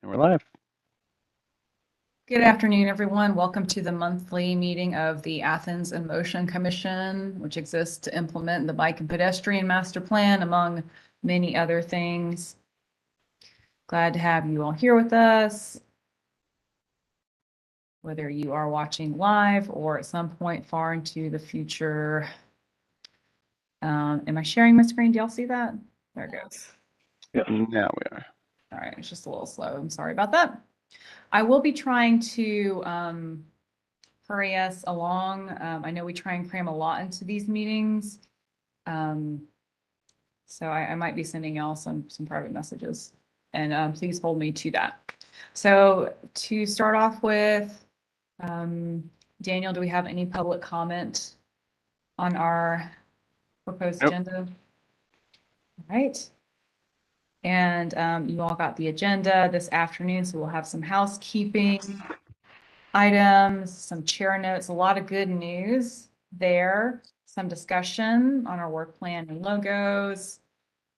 And we're live. Good afternoon, everyone. Welcome to the monthly meeting of the Athens in Motion Commission, which exists to implement the Bike and Pedestrian Master Plan, among many other things. Glad to have you all here with us. Whether you are watching live or at some point far into the future. Am I sharing my screen? Do y'all see that? There it goes. Yeah, now we are. All right, it's just a little slow. I'm sorry about that. I will be trying to hurry us along. I know we try and cram a lot into these meetings. So I might be sending y'all some private messages, and please hold me to that. So to start off with, Daniel, do we have any public comment on our proposed agenda? All right. And you all got the agenda this afternoon, so we'll have some housekeeping items, some chair notes, a lot of good news there, some discussion on our work plan and logos,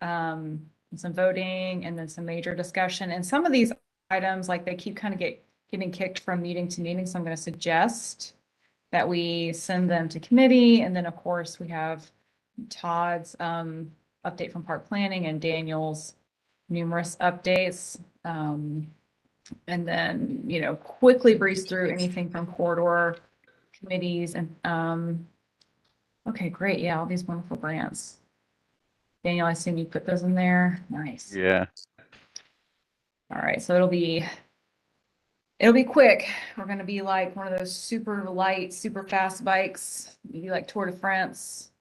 and some voting, and then some major discussion. And some of these items, like they keep kind of getting kicked from meeting to meeting, so I'm going to suggest that we send them to committee. And then, of course, we have Todd's update from park planning and Daniel's numerous updates. And then, quickly breeze through anything from corridor committees and, okay, great. Yeah, all these wonderful grants. Daniel, I assume you put those in there. Nice. Yeah. All right, so it'll be quick. We're going to be like one of those super light, super fast bikes, maybe like Tour de France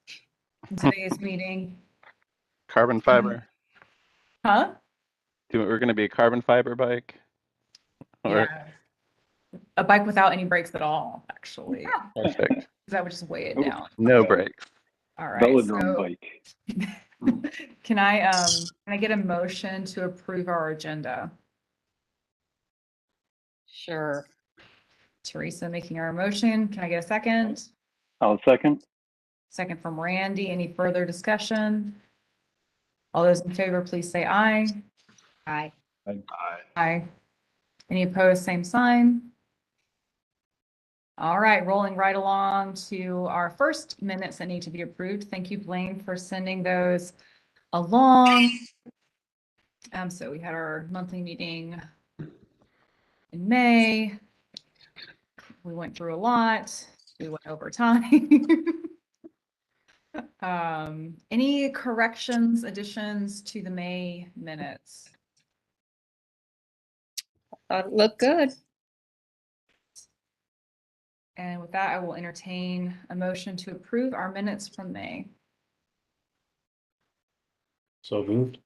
in today's meeting. Carbon fiber. Huh? We're going to be a carbon fiber bike. Or yeah. A bike without any brakes at all, actually. Perfect. Because that would just weigh it down. No brakes. All right. Velodrome bike. Can I get a motion to approve our agenda? Sure. Teresa making our motion. Can I get a second? I'll second. Second from Randy. Any further discussion? All those in favor, please say aye. Aye. Aye. Any opposed, same sign. All right, rolling right along to our first minutes that need to be approved. Thank you, Blaine, for sending those along. So we had our monthly meeting in May. We went through a lot. We went over time. Any corrections, additions to the May minutes? Look good. And with that, I will entertain a motion to approve our minutes from May. So moved.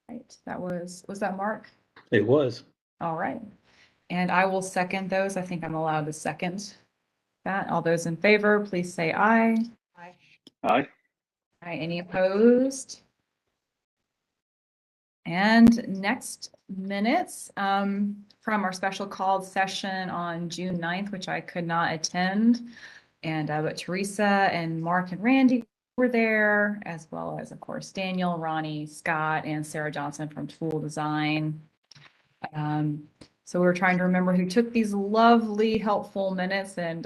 Right, that was that Mark? It was. All right. And I will second those. I think I'm allowed to second that. All those in favor, please say aye. Aye. Aye. Aye. Any opposed? And next minutes from our special called session on June 9th, which I could not attend. And but Teresa and Mark and Randy were there, as well as, of course, Daniel, Ronnie, Scott, and Sarah Johnson from Tool Design. So we were trying to remember who took these lovely, helpful minutes, and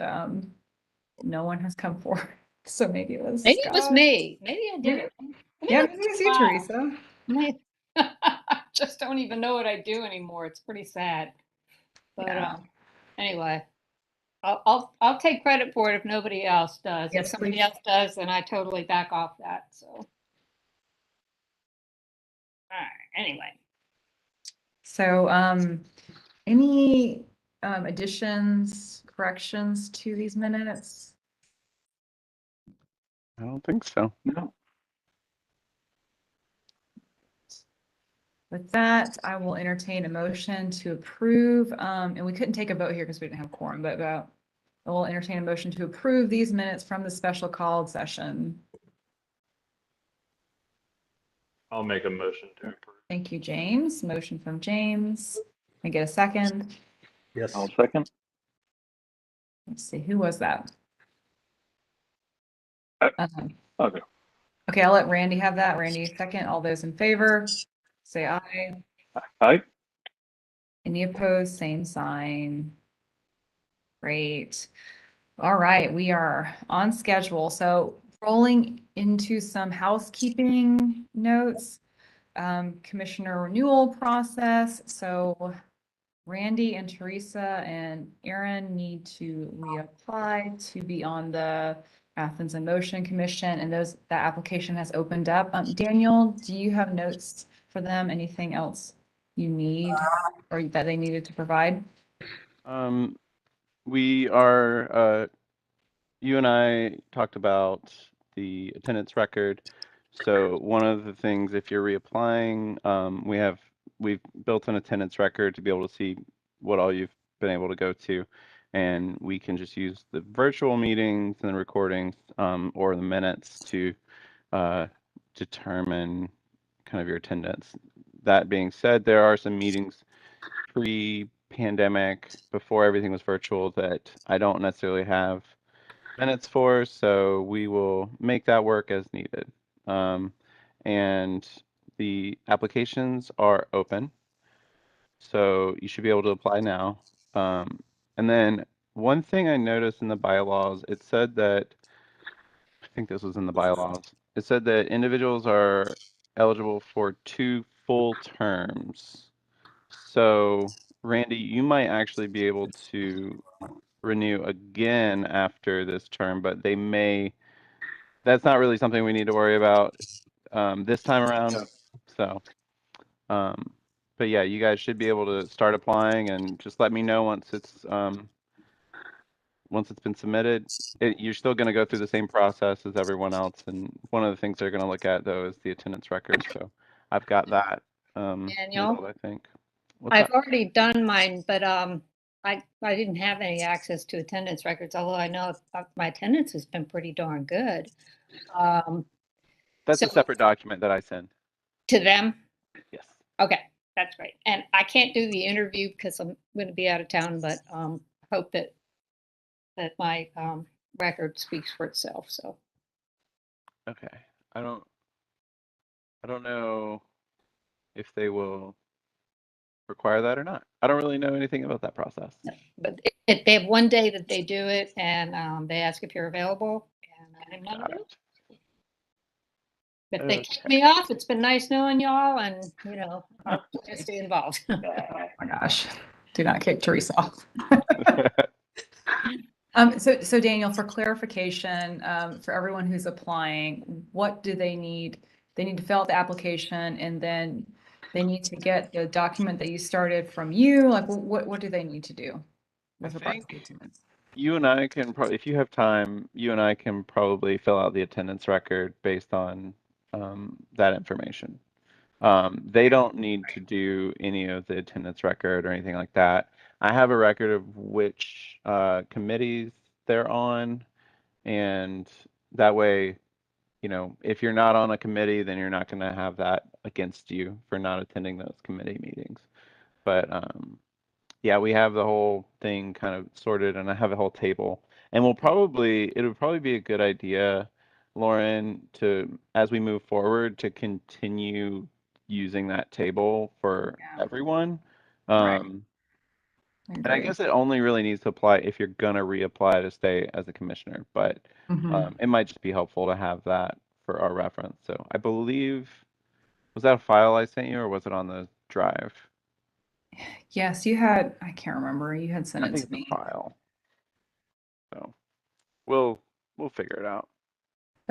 no one has come forward. So maybe it was Maybe Scott. it was me. Maybe I did it. Yeah, maybe it was you, Teresa. I just don't even know what I do anymore. It's pretty sad. But Yeah. Anyway, I'll take credit for it if nobody else does. Yes, if somebody please. else does, then I totally back off that. So, all right. Anyway. So, any additions, corrections to these minutes? I don't think so. No. With that, I will entertain a motion to approve, and we couldn't take a vote here because we didn't have quorum, but I will entertain a motion to approve these minutes from the special called session. I'll make a motion to approve. Thank you, James. Motion from James. Can I get a second? Yes. I'll second. Let's see, who was that? Okay. Okay, I'll let Randy have that. Randy, second. All those in favor, say aye. Aye. Any opposed, same sign. Great. All right, we are on schedule. So rolling into some housekeeping notes, commissioner renewal process. So Randy and Teresa and Aaron need to reapply to be on the Athens in Motion Commission, and that application has opened up. Daniel, do you have notes for them? Anything else you need or that they needed to provide? We are, you and I talked about the attendance record. So one of the things, if you're reapplying, we've built an attendance record to be able to see what all you've been able to go to. And we can just use the virtual meetings and the recordings, or the minutes to determine kind of your attendance. That being said, there are some meetings pre-pandemic, before everything was virtual, that I don't necessarily have minutes for, so we will make that work as needed. And the applications are open, so you should be able to apply now. And then one thing I noticed in the bylaws, it said that, I think this was in the bylaws, it said that individuals are eligible for 2 full terms. So, Randy, you might actually be able to renew again after this term, but they may, that's not really something we need to worry about this time around. Yeah. So, but yeah, you guys should be able to start applying, and just let me know once it's been submitted. You're still going to go through the same process as everyone else, and one of the things they're going to look at though is the attendance record. So I've got that Daniel? handled, I think. What's I've that? already done mine, but I didn't have any access to attendance records, although I know my attendance has been pretty darn good. That's So a separate document that I send. to them, Yes. okay, that's great. And I can't do the interview because I'm going to be out of town, but hope that my record speaks for itself. So Okay. I don't know if they will require that or not. I don't really know anything about that process. but they have one day that they do it, and they ask if you're available, and I'm not Got available. it. If they kick me off, it's been nice knowing y'all, and just stay involved. Oh my gosh, do not kick Teresa off. So Daniel, for clarification, for everyone who's applying, what do they need? They need to fill out the application, and then they need to get the document that you started from you. Like, what do they need to do? I with regard to think attendance? you and I can probably, if you have time, you and I can probably fill out the attendance record based on that information. They don't need to do any of the attendance record or anything like that. I have a record of which committees they're on, and that way, if you're not on a committee, then you're not going to have that against you for not attending those committee meetings. But yeah, we have the whole thing kind of sorted, and I have a whole table. And it would probably be a good idea, Lauren, as we move forward, to continue using that table for Yeah. everyone. Right. And I guess it only really needs to apply if you're gonna reapply to stay as a commissioner, but it might just be helpful to have that for our reference. So I believe, was that a file I sent you, or was it on the drive? Yes, you had, I can't remember, you had sent I it think to it's a me. file. So we'll figure it out.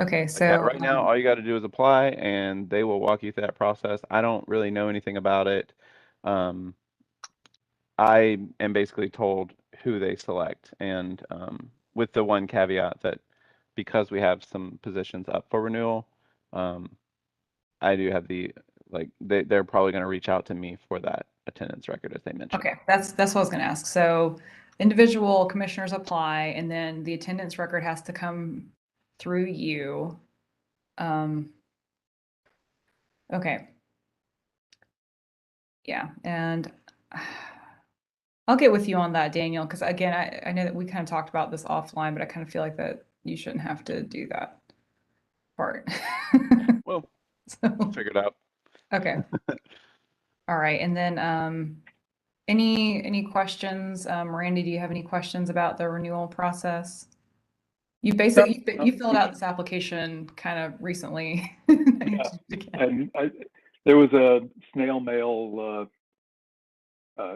Okay, But yeah, so right now all you got to do is apply, and they will walk you through that process. I don't really know anything about it. I am basically told who they select, and with the one caveat that because we have some positions up for renewal, I do have they're probably going to reach out to me for that attendance record, as they mentioned. okay, that's what I was going to ask. So individual commissioners apply, and then the attendance record has to come through you. Okay. Yeah, and I'll get with you on that, Daniel, because again, I know that we kind of talked about this offline, but I kind of feel like that you shouldn't have to do that part. Well, So, we'll figure it out. okay. All right, and then Any questions? Randy, do you have any questions about the renewal process? You basically, you filled out this application kind of recently. Yeah. And there was a snail mail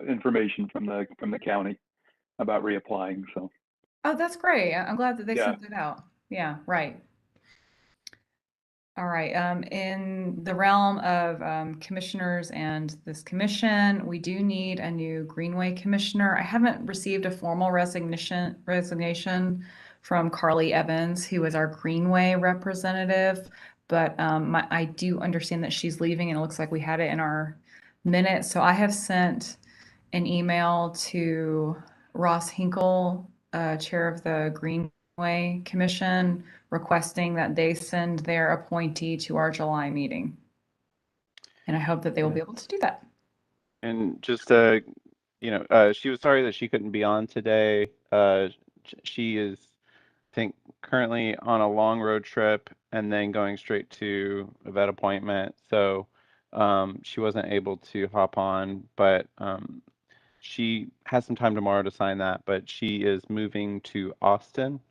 information from the county about reapplying. So. Oh, that's great. I'm glad that they Yeah. sent that out. Yeah, right. All right. In the realm of commissioners and this commission, we do need a new Greenway commissioner. I haven't received a formal resignation from Carly Evans, who is our Greenway representative, but I do understand that she's leaving, and it looks like we had it in our minutes. So I have sent an email to Ross Hinkle, chair of the Greenway Commission, requesting that they send their appointee to our July meeting. And I hope that they will be able to do that. And just, she was sorry that she couldn't be on today. She is, I think, currently on a long road trip and then going straight to a vet appointment. So she wasn't able to hop on, but she has some time tomorrow to sign that. But she is moving to Austin,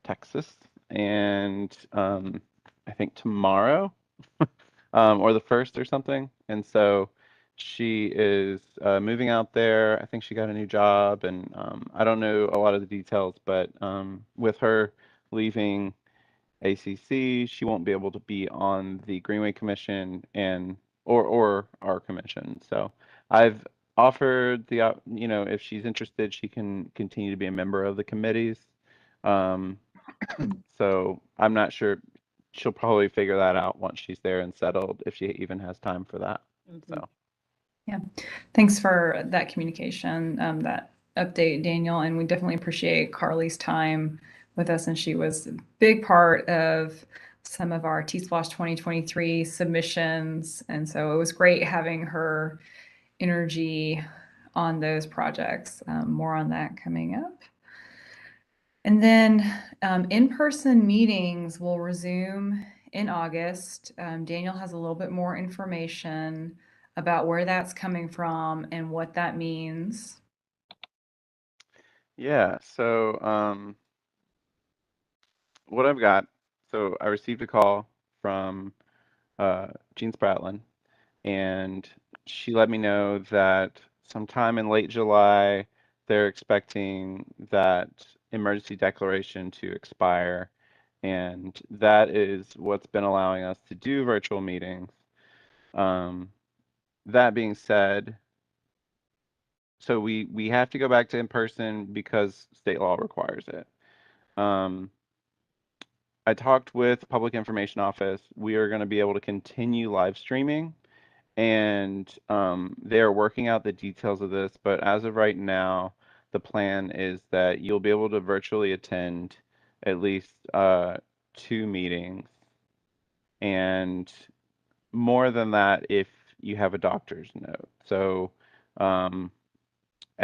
Texas, and I think tomorrow or the 1st or something. And so she is moving out there. I think she got a new job, and I don't know a lot of the details, but with her leaving ACC, she won't be able to be on the Greenway Commission and or our commission. So I've offered if she's interested, she can continue to be a member of the committees. So I'm not sure. She'll probably figure that out once she's there and settled, if she even has time for that. So yeah, thanks for that communication, that update, Daniel. And we definitely appreciate Carly's time with us, and she was a big part of some of our T-Splosh 2023 submissions. And so it was great having her energy on those projects. More on that coming up. And then in-person meetings will resume in August. Daniel has a little bit more information about where that's coming from and what that means. yeah, so what I've got, so I received a call from Jean Spratlin, and she let me know that sometime in late July, they're expecting that emergency declaration to expire. And that is what's been allowing us to do virtual meetings. That being said, so we have to go back to in person because state law requires it. I talked with Public Information Office. We are going to be able to continue live streaming, and they're working out the details of this. But as of right now, the plan is that you'll be able to virtually attend at least 2 meetings, and more than that if you have a doctor's note. So, and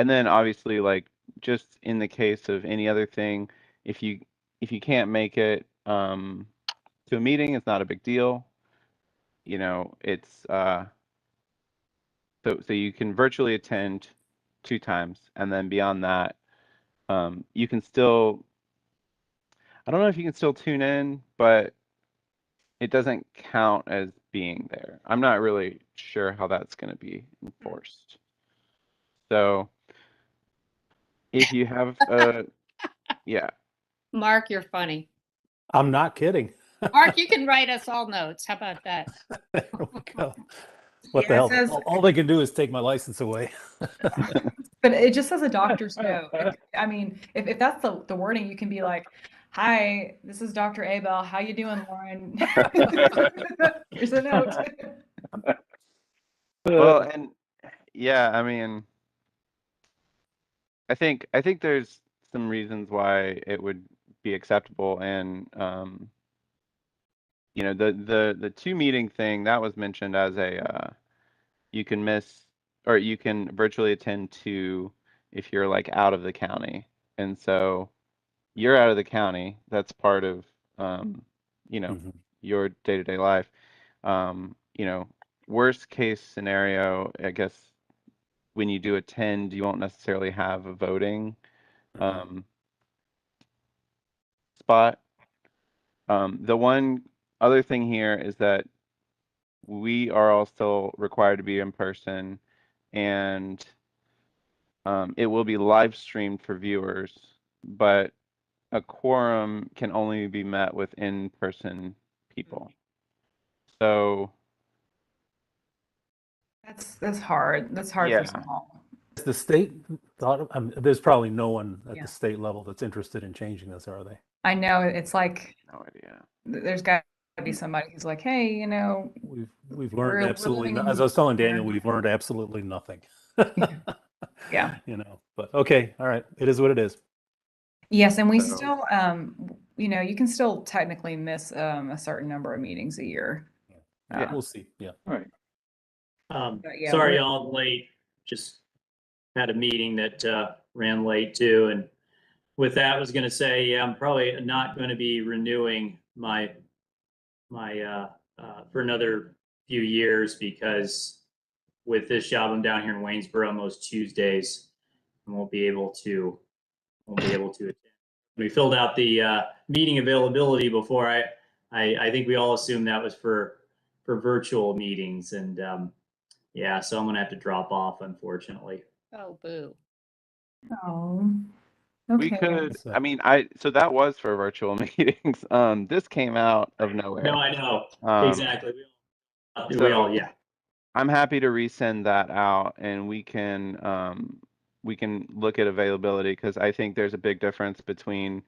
then obviously, like, just in the case of any other thing, if you can't make it to a meeting, it's not a big deal. It's so you can virtually attend 2 times, and then beyond that, you can still. I don't know if you can still tune in, but it doesn't count as being there. I'm not really sure how that's going to be enforced. So if you have yeah. Mark, you're funny. I'm not kidding. Mark, you can write us all notes. How about that? There we go. What Yeah, the it hell? says- All they can do is take my license away. But it just says a doctor's note. I mean, if that's the wording, you can be like, "Hi, this is Dr. Abel. How you doing, Lauren?" Here's a note. Well, and yeah, I mean, I think there's some reasons why it would be acceptable, and the 2 meeting thing that was mentioned as a you can miss, or you can virtually attend 2 if you're like out of the county. And so you're out of the county. That's part of your day-to-day life. Worst case scenario, I guess when you do attend, you won't necessarily have a voting spot. The one other thing here is that we are all still required to be in person, and it will be live streamed for viewers, but a quorum can only be met with in-person people. So That's hard. That's hard Yeah. for small. The state thought of, there's probably no one at Yeah. the state level that's interested in changing this, are they? I know it's like no idea. there's got to be somebody who's like, hey, you know, We've We're- learned we're absolutely, living as I was telling here. Daniel, we've learned absolutely nothing. Yeah. You know, but okay, all right, it is what it is. Yes, and we So- still, you know, you can still technically miss a certain number of meetings a year. Yeah. We'll see. Yeah. Right. But yeah, Sorry, we're- y'all late. Just had a meeting that ran late too. And with that, was going to say, yeah, I'm probably not going to be renewing my for another few years, because with this job, I'm down here in Waynesboro most Tuesdays and won't be able to attend. We filled out the meeting availability before. I think we all assumed that was for virtual meetings, and yeah, so I'm gonna have to drop off, unfortunately. Oh, boo. Oh, We okay. could, So- I mean, so that was for virtual meetings. This came out of nowhere. No, I know exactly. We so- all, yeah. I'm happy to resend that out, and we can look at availability, because I think there's a big difference between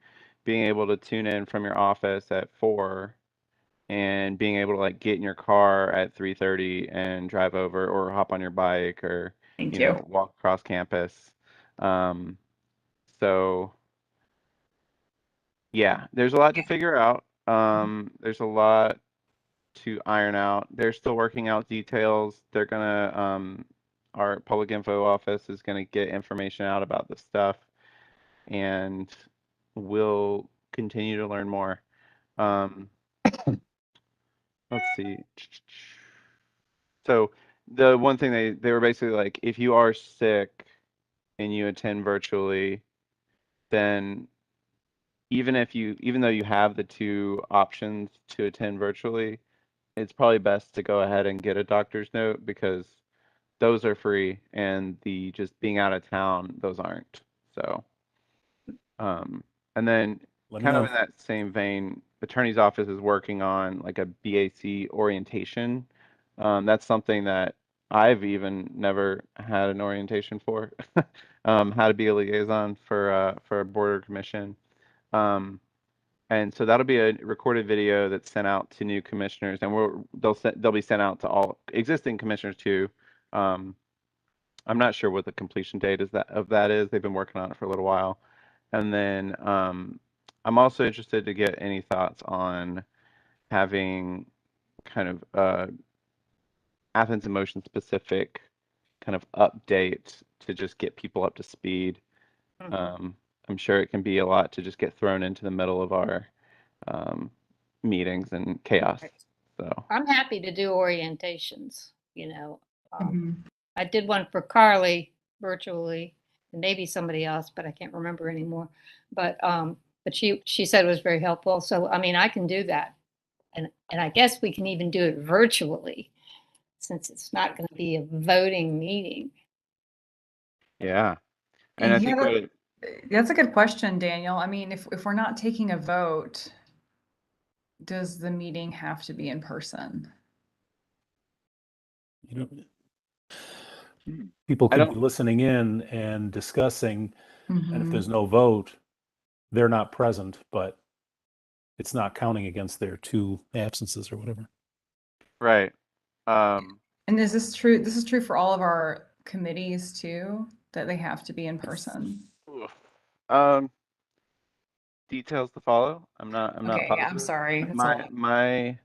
being able to tune in from your office at 4 and being able to like get in your car at 3:30 and drive over, or hop on your bike, or Thank you you. know, walk across campus. So yeah, there's a lot to figure out. There's a lot to iron out. They're still working out details. They're gonna our public info office is gonna get information out about this stuff, and we'll continue to learn more. Let's see. So the one thing they were basically like, if you are sick and you attend virtually, then even though you have the two options to attend virtually, it's probably best to go ahead and get a doctor's note, because those are free, and the just being out of town, those aren't. So, and then Let me kind of know. in that same vein, attorney's office is working on like a BAC orientation. That's something that I've even never had an orientation for, how to be a liaison for a board or commission. And so that'll be a recorded video that's sent out to new commissioners, and they'll be sent out to all existing commissioners too. I'm not sure what the completion date is of that is. They've been working on it for a little while. And then I'm also interested to get any thoughts on having kind of Athens in Motion specific kind of update to just get people up to speed. I'm sure it can be a lot to just get thrown into the middle of our meetings and chaos. Right. So I'm happy to do orientations, you know. Mhm. I did one for Carly virtually, and maybe somebody else, but I can't remember anymore. But she said it was very helpful. So I mean, I can do that, and I guess we can even do it virtually, since it's not going to be a voting meeting. yeah, and I Yeah, think that's a good question, Daniel. I mean, if we're not taking a vote, does the meeting have to be in person? You know, people I could don't- be listening in and discussing, and if Mhm. there's no vote, they're not present, but it's not counting against their 2 absences or whatever. right. And is this true? This is true for all of our committees too, that they have to be in person? Oof. Um, details to follow. I'm not Okay, yeah, I'm positive. sorry. That's a My lot.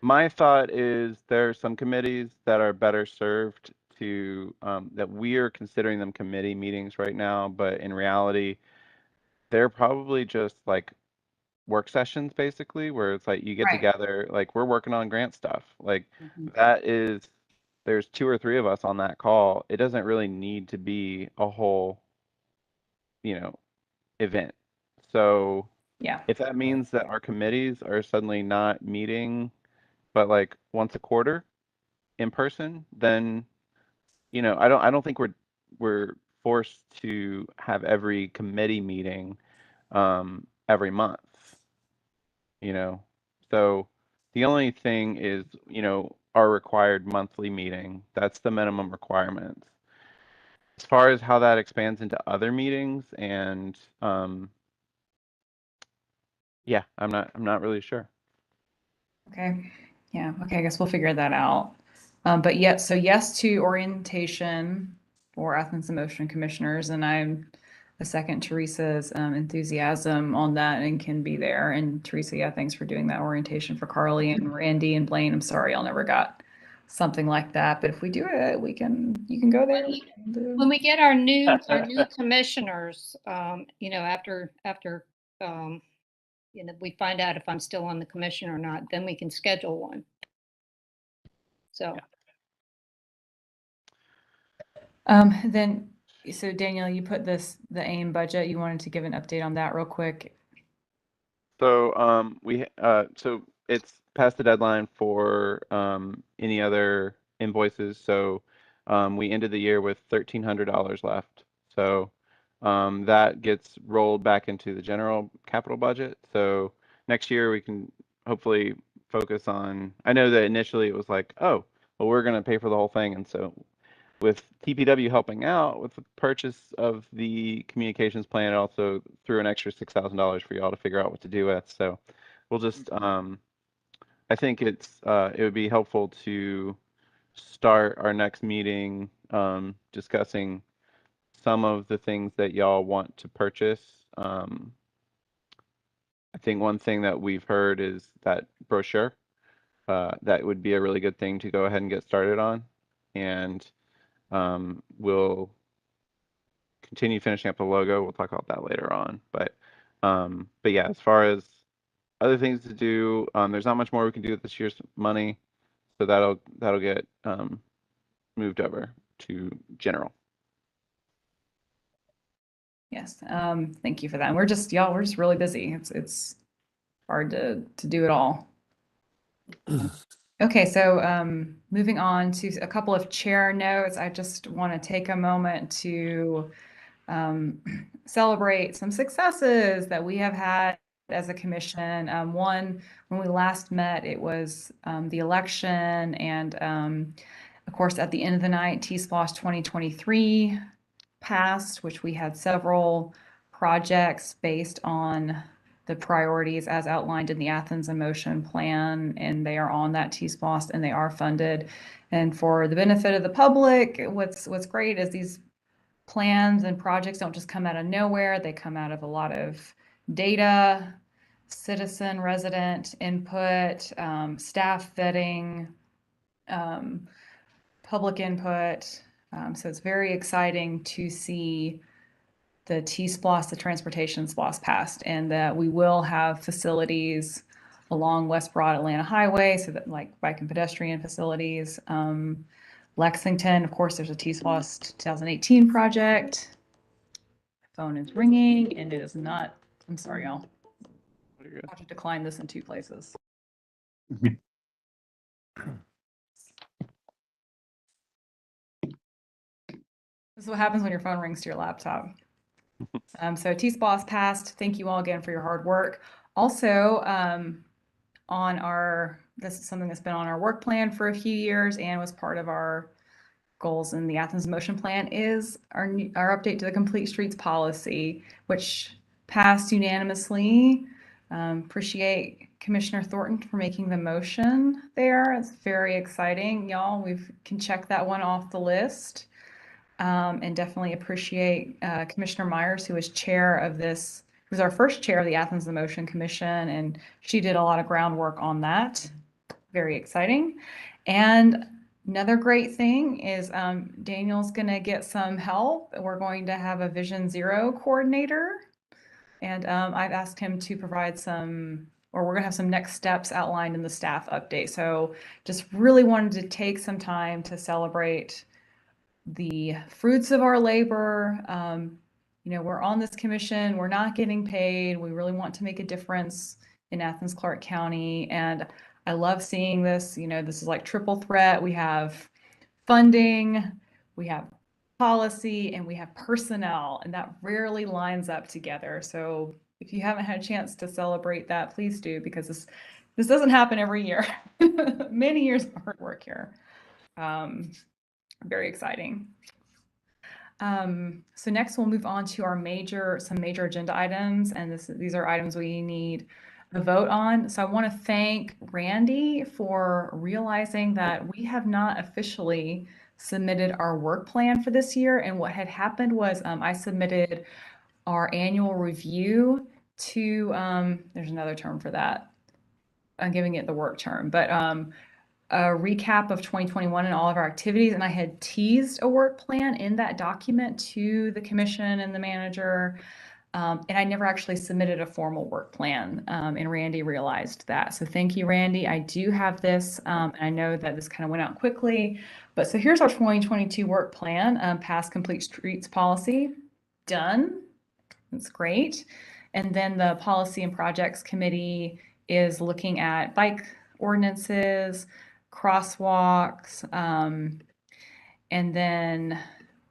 my thought is there are some committees that are better served to that we are considering them committee meetings right now, but in reality, they're probably just like work sessions basically, where it's like you get Right. together, like we're working on grant stuff. Like Mhm. that is there's 2 or 3 of us on that call, it doesn't really need to be a whole, event. So Yeah. if that means that our committees are suddenly not meeting, but like once a quarter in person, then, I don't think we're forced to have every committee meeting every month, you know. So the only thing is, our required monthly meeting. That's the minimum requirements. As far as how that expands into other meetings and yeah, I'm not really sure. Okay. Yeah. Okay. I guess we'll figure that out. But yet, so yes to orientation for Athens and Motion commissioners, and I'm a second Teresa's enthusiasm on that and can be there. And Teresa, yeah, thanks for doing that orientation for Carly and Randy and Blaine. I'm sorry, y'all never got something like that, but if we do it, you can go there. When we get our new commissioners, after we find out if I'm still on the commission or not, then we can schedule one. So. So Daniel, you put the AIM budget. You wanted to give an update on that real quick. So so it's past the deadline for any other invoices. So we ended the year with $1,300 left. So that gets rolled back into the general capital budget. So next year we can hopefully focus on. I know that initially it was like, oh, well, we're going to pay for the whole thing, and so with TPW helping out with the purchase of the communications plan, it also threw an extra $6,000 for y'all to figure out what to do with. So we'll just, I think it would be helpful to start our next meeting discussing some of the things that y'all want to purchase. I think one thing that we've heard is that brochure. That would be a really good thing to go ahead and get started on. And we'll continue finishing up the logo. We'll talk about that later on. But yeah, as far as other things to do, there's not much more we can do with this year's money, so that'll get moved over to general. Yes. Thank you for that. And we're just really busy. It's hard to do it all. Okay, so moving on to a couple of chair notes. I just want to take a moment to celebrate some successes that we have had as a commission. One, when we last met, it was the election, and of course, at the end of the night, T-SPLOSH 2023 passed, which we had several projects based on the priorities as outlined in the Athens and Motion plan, and they are on that T-SPLOSH and they are funded. And for the benefit of the public, what's great is these plans and projects don't just come out of nowhere. They come out of a lot of data, citizen, resident input, staff vetting, public input. So it's very exciting to see the T-SPLOSH, the transportation SPLOSH passed, and that we will have facilities along West Broad Atlanta Highway, so that like bike and pedestrian facilities. Lexington, of course, there's a T-SPLOSH 2018 project. My phone is ringing and it is not, I'm sorry, y'all. I have to decline this in 2 places. This is what happens when your phone rings to your laptop. So T-SPLOSH passed. Thank you all again for your hard work. Also, this is something that's been on our work plan for a few years and was part of our goals in the Athens Motion Plan, is our update to the Complete Streets policy, which passed unanimously. Appreciate Commissioner Thornton for making the motion there. It's very exciting, y'all. We can check that one off the list. And definitely appreciate Commissioner Myers, who was chair of this, who was our first chair of the Athens and Motion Commission, and she did a lot of groundwork on that. Very exciting. And another great thing is Daniel's going to get some help. We're going to have a Vision Zero coordinator. And I've asked him to provide some or we're going to have some next steps outlined in the staff update. So just really wanted to take some time to celebrate the fruits of our labor. You know, we're on this commission, we're not getting paid. We really want to make a difference in Athens-Clarke County. And I love seeing this. You know, this is like triple threat. We have funding, we have policy, and we have personnel, and that rarely lines up together. So if you haven't had a chance to celebrate that, please do, because this doesn't happen every year. Many years of hard work here. Very exciting. So next we'll move on to our some major agenda items, and these are items we need a vote on. So I want to thank Randy for realizing that we have not officially submitted our work plan for this year. And what had happened was I submitted our annual review to, there's another term for that. I'm giving it the work term, but a recap of 2021 and all of our activities. And I had teased a work plan in that document to the commission and the manager. And I never actually submitted a formal work plan. And Randy realized that. So thank you, Randy. I do have this. And I know that this kind of went out quickly. But so here's our 2022 work plan, pass complete streets policy. Done. That's great. And then the policy and projects committee is looking at bike ordinances, crosswalks, and then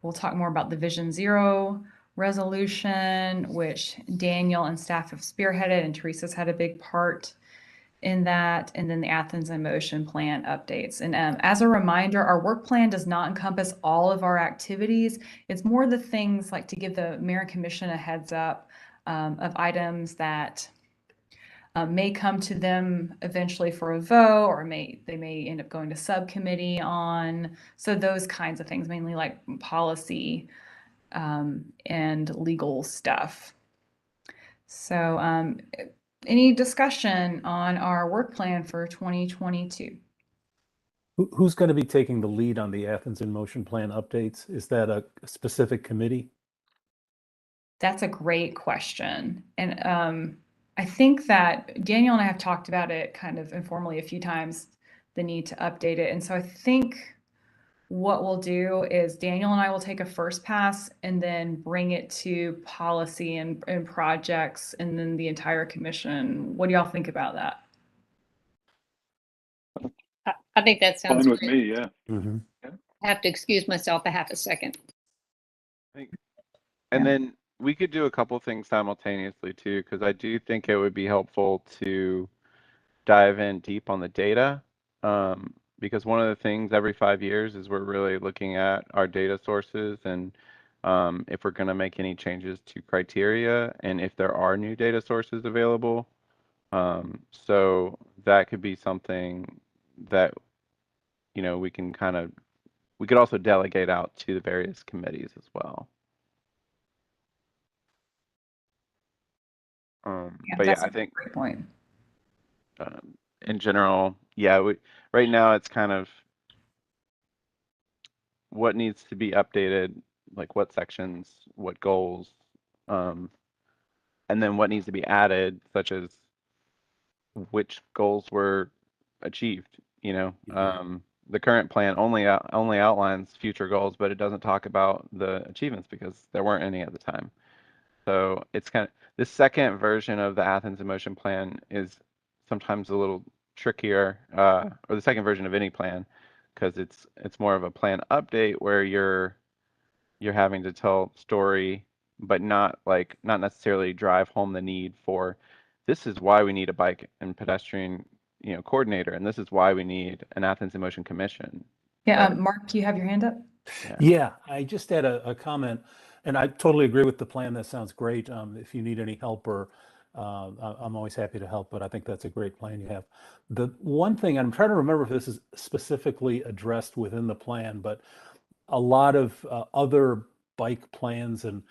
we'll talk more about the Vision Zero resolution, which Daniel and staff have spearheaded, and Teresa's had a big part in that, and then the Athens in Motion plan updates. And as a reminder, our work plan does not encompass all of our activities. It's more the things like to give the mayor and commission a heads up of items that may come to them eventually for a vote, or they may end up going to subcommittee on. So those kinds of things, mainly like policy and legal stuff. So any discussion on our work plan for 2022? Who's going to be taking the lead on the Athens in Motion plan updates? Is that a specific committee? That's a great question. And I think that Daniel and I have talked about it kind of informally a few times, the need to update it. And so I think what we'll do is Daniel and I will take a first pass and then bring it to policy and projects and then the entire commission. What do y'all think about that? I think that sounds Fine with great. me, yeah. Mm-hmm. I have to excuse myself a half a second. And then we could do a couple things simultaneously too, because I do think it would be helpful to dive in deep on the data. Because one of the things every 5 years is we're really looking at our data sources and if we're going to make any changes to criteria and if there are new data sources available. So that could be something that, you know, we could also delegate out to the various committees as well. But yeah, I think great point. In general, yeah, right now it's kind of what needs to be updated, like what sections, what goals, and then what needs to be added, such as which goals were achieved. You know, the current plan only outlines future goals, but it doesn't talk about the achievements because there weren't any at the time. So it's kind of the second version of the Athens in Motion plan is sometimes a little trickier, or the second version of any plan, because it's more of a plan update where you're having to tell story, but not necessarily drive home the need for this is why we need a bike and pedestrian coordinator, and this is why we need an Athens in Motion commission. Yeah, Mark, you have your hand up? Yeah, I just had a comment, and I totally agree with the plan. That sounds great. If you need any help, or I'm always happy to help, but I think that's a great plan you have. The one thing, I'm trying to remember if this is specifically addressed within the plan, but a lot of other bike plans and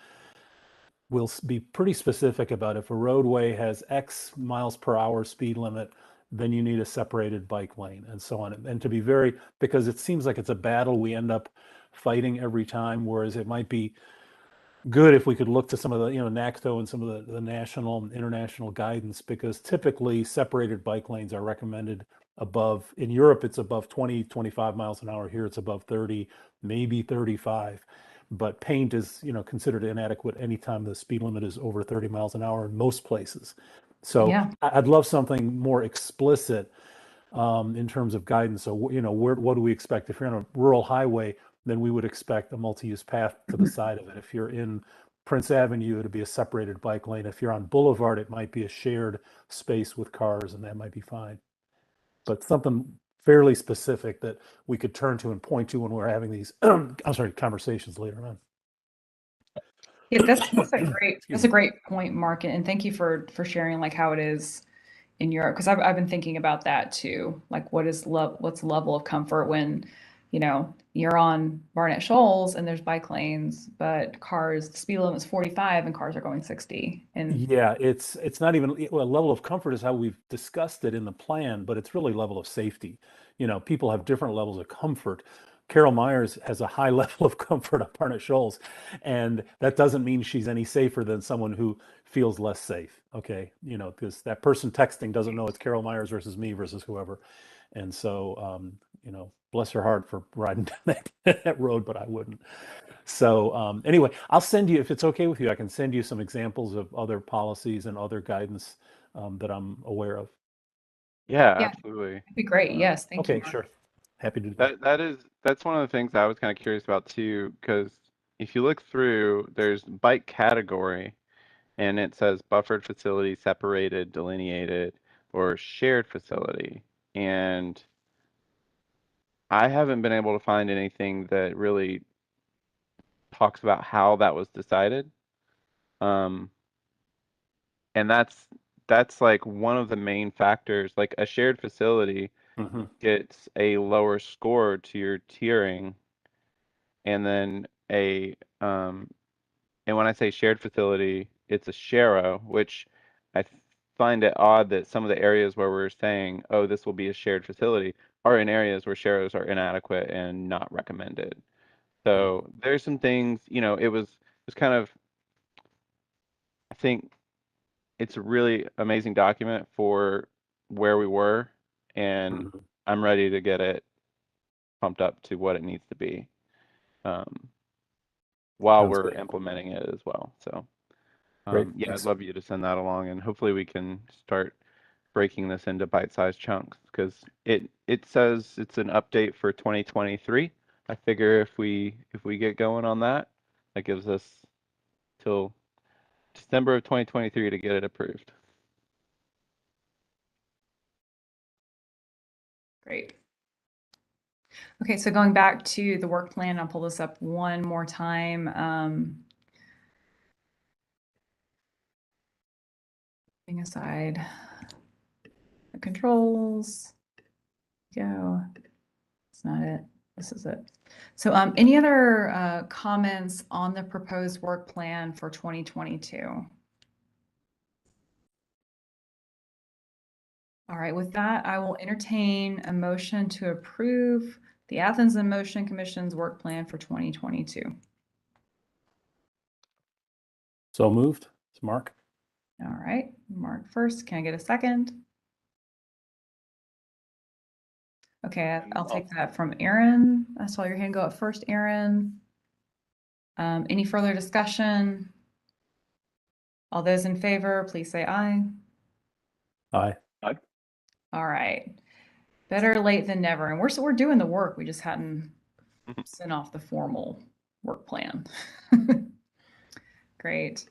will be pretty specific about if a roadway has X miles per hour speed limit, then you need a separated bike lane and so on. And to be because it seems like it's a battle we end up fighting every time, whereas it might be good if we could look to some of the, NACTO and some of the national and international guidance, because typically separated bike lanes are recommended above, in Europe, it's above 20, 25 miles an hour. Here it's above 30, maybe 35. But paint is, considered inadequate anytime the speed limit is over 30 miles an hour in most places. So Yeah. I'd love something more explicit in terms of guidance. So, what do we expect? If you're on a rural highway, then we would expect a multi-use path to the side of it. If you're in Prince Avenue, it'd be a separated bike lane. If you're on Boulevard, it might be a shared space with cars, and that might be fine. But something fairly specific that we could turn to and point to when we're having these, conversations later on. Yeah, that's a Excuse me. great point, Mark, and thank you for sharing like how it is in Europe, because I've been thinking about that too. Like, what's the level of comfort when, you're on Barnett Shoals and there's bike lanes, but the speed limit is 45 and cars are going 60. And Yeah, it's not even, well, level of comfort is how we've discussed it in the plan, but it's really level of safety. People have different levels of comfort. Carol Myers has a high level of comfort on Barnett Shoals, and that doesn't mean she's any safer than someone who feels less safe. Okay, because that person texting doesn't know it's Carol Myers versus me versus whoever, and so bless her heart for riding down that road, but I wouldn't. So anyway, I'll send you, if it's okay with you, I can send you some examples of other policies and other guidance that I'm aware of. Yeah, Yeah. absolutely. it'd be great. Yes, thank you, Okay, Mark. sure. Happy to do that. That's one of the things I was kind of curious about too, because if you look through, there's bike category, and it says buffered facility, separated, delineated, or shared facility. And I haven't been able to find anything that really talks about how that was decided. Um, and that's like one of the main factors. Like a shared facility Hmm. gets a lower score to your tiering, and then and when I say shared facility, it's a sharo, which I find it odd that some of the areas where we're saying, oh, this will be a shared facility, are in areas where sharos are inadequate and not recommended. So there's some things, it was kind of, I think it's a really amazing document for where we were, and Hmm. I'm ready to get it pumped up to what it needs to be, um, while Sounds we're good. implementing it as well. So Great. yeah, I'd Thanks. love you to send that along, and hopefully we can start breaking this into bite-sized chunks, because it says it's an update for 2023. I figure if we get going on that, that gives us till December of 2023 to get it approved. Great. Okay, so going back to the work plan, I'll pull this up one more time. Putting aside the controls, go. It's not it. This is it. So any other comments on the proposed work plan for 2022? All right, with that, I will entertain a motion to approve the Athens in Motion Commission's work plan for 2022. So moved. It's Mark. All right, Mark first. Can I get a second? Okay, I'll take that from Aaron. I saw your hand go up first, Aaron. Any further discussion? All those in favor, please say aye. Aye. All right. Better late than never. And we're doing the work. We just hadn't sent off the formal work plan. Great.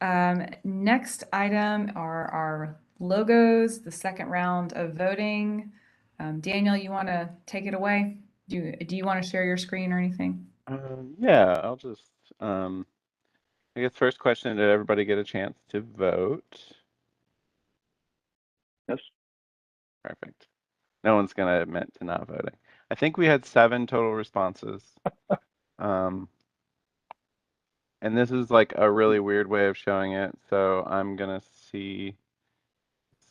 Next item are our logos, the second round of voting. Daniel, you want to take it away? Do you want to share your screen or anything? Yeah, I'll just, I guess first question, did everybody get a chance to vote? Yes. Perfect. No one's gonna admit to not voting. I think we had 7 total responses. And this is like a really weird way of showing it, so I'm gonna see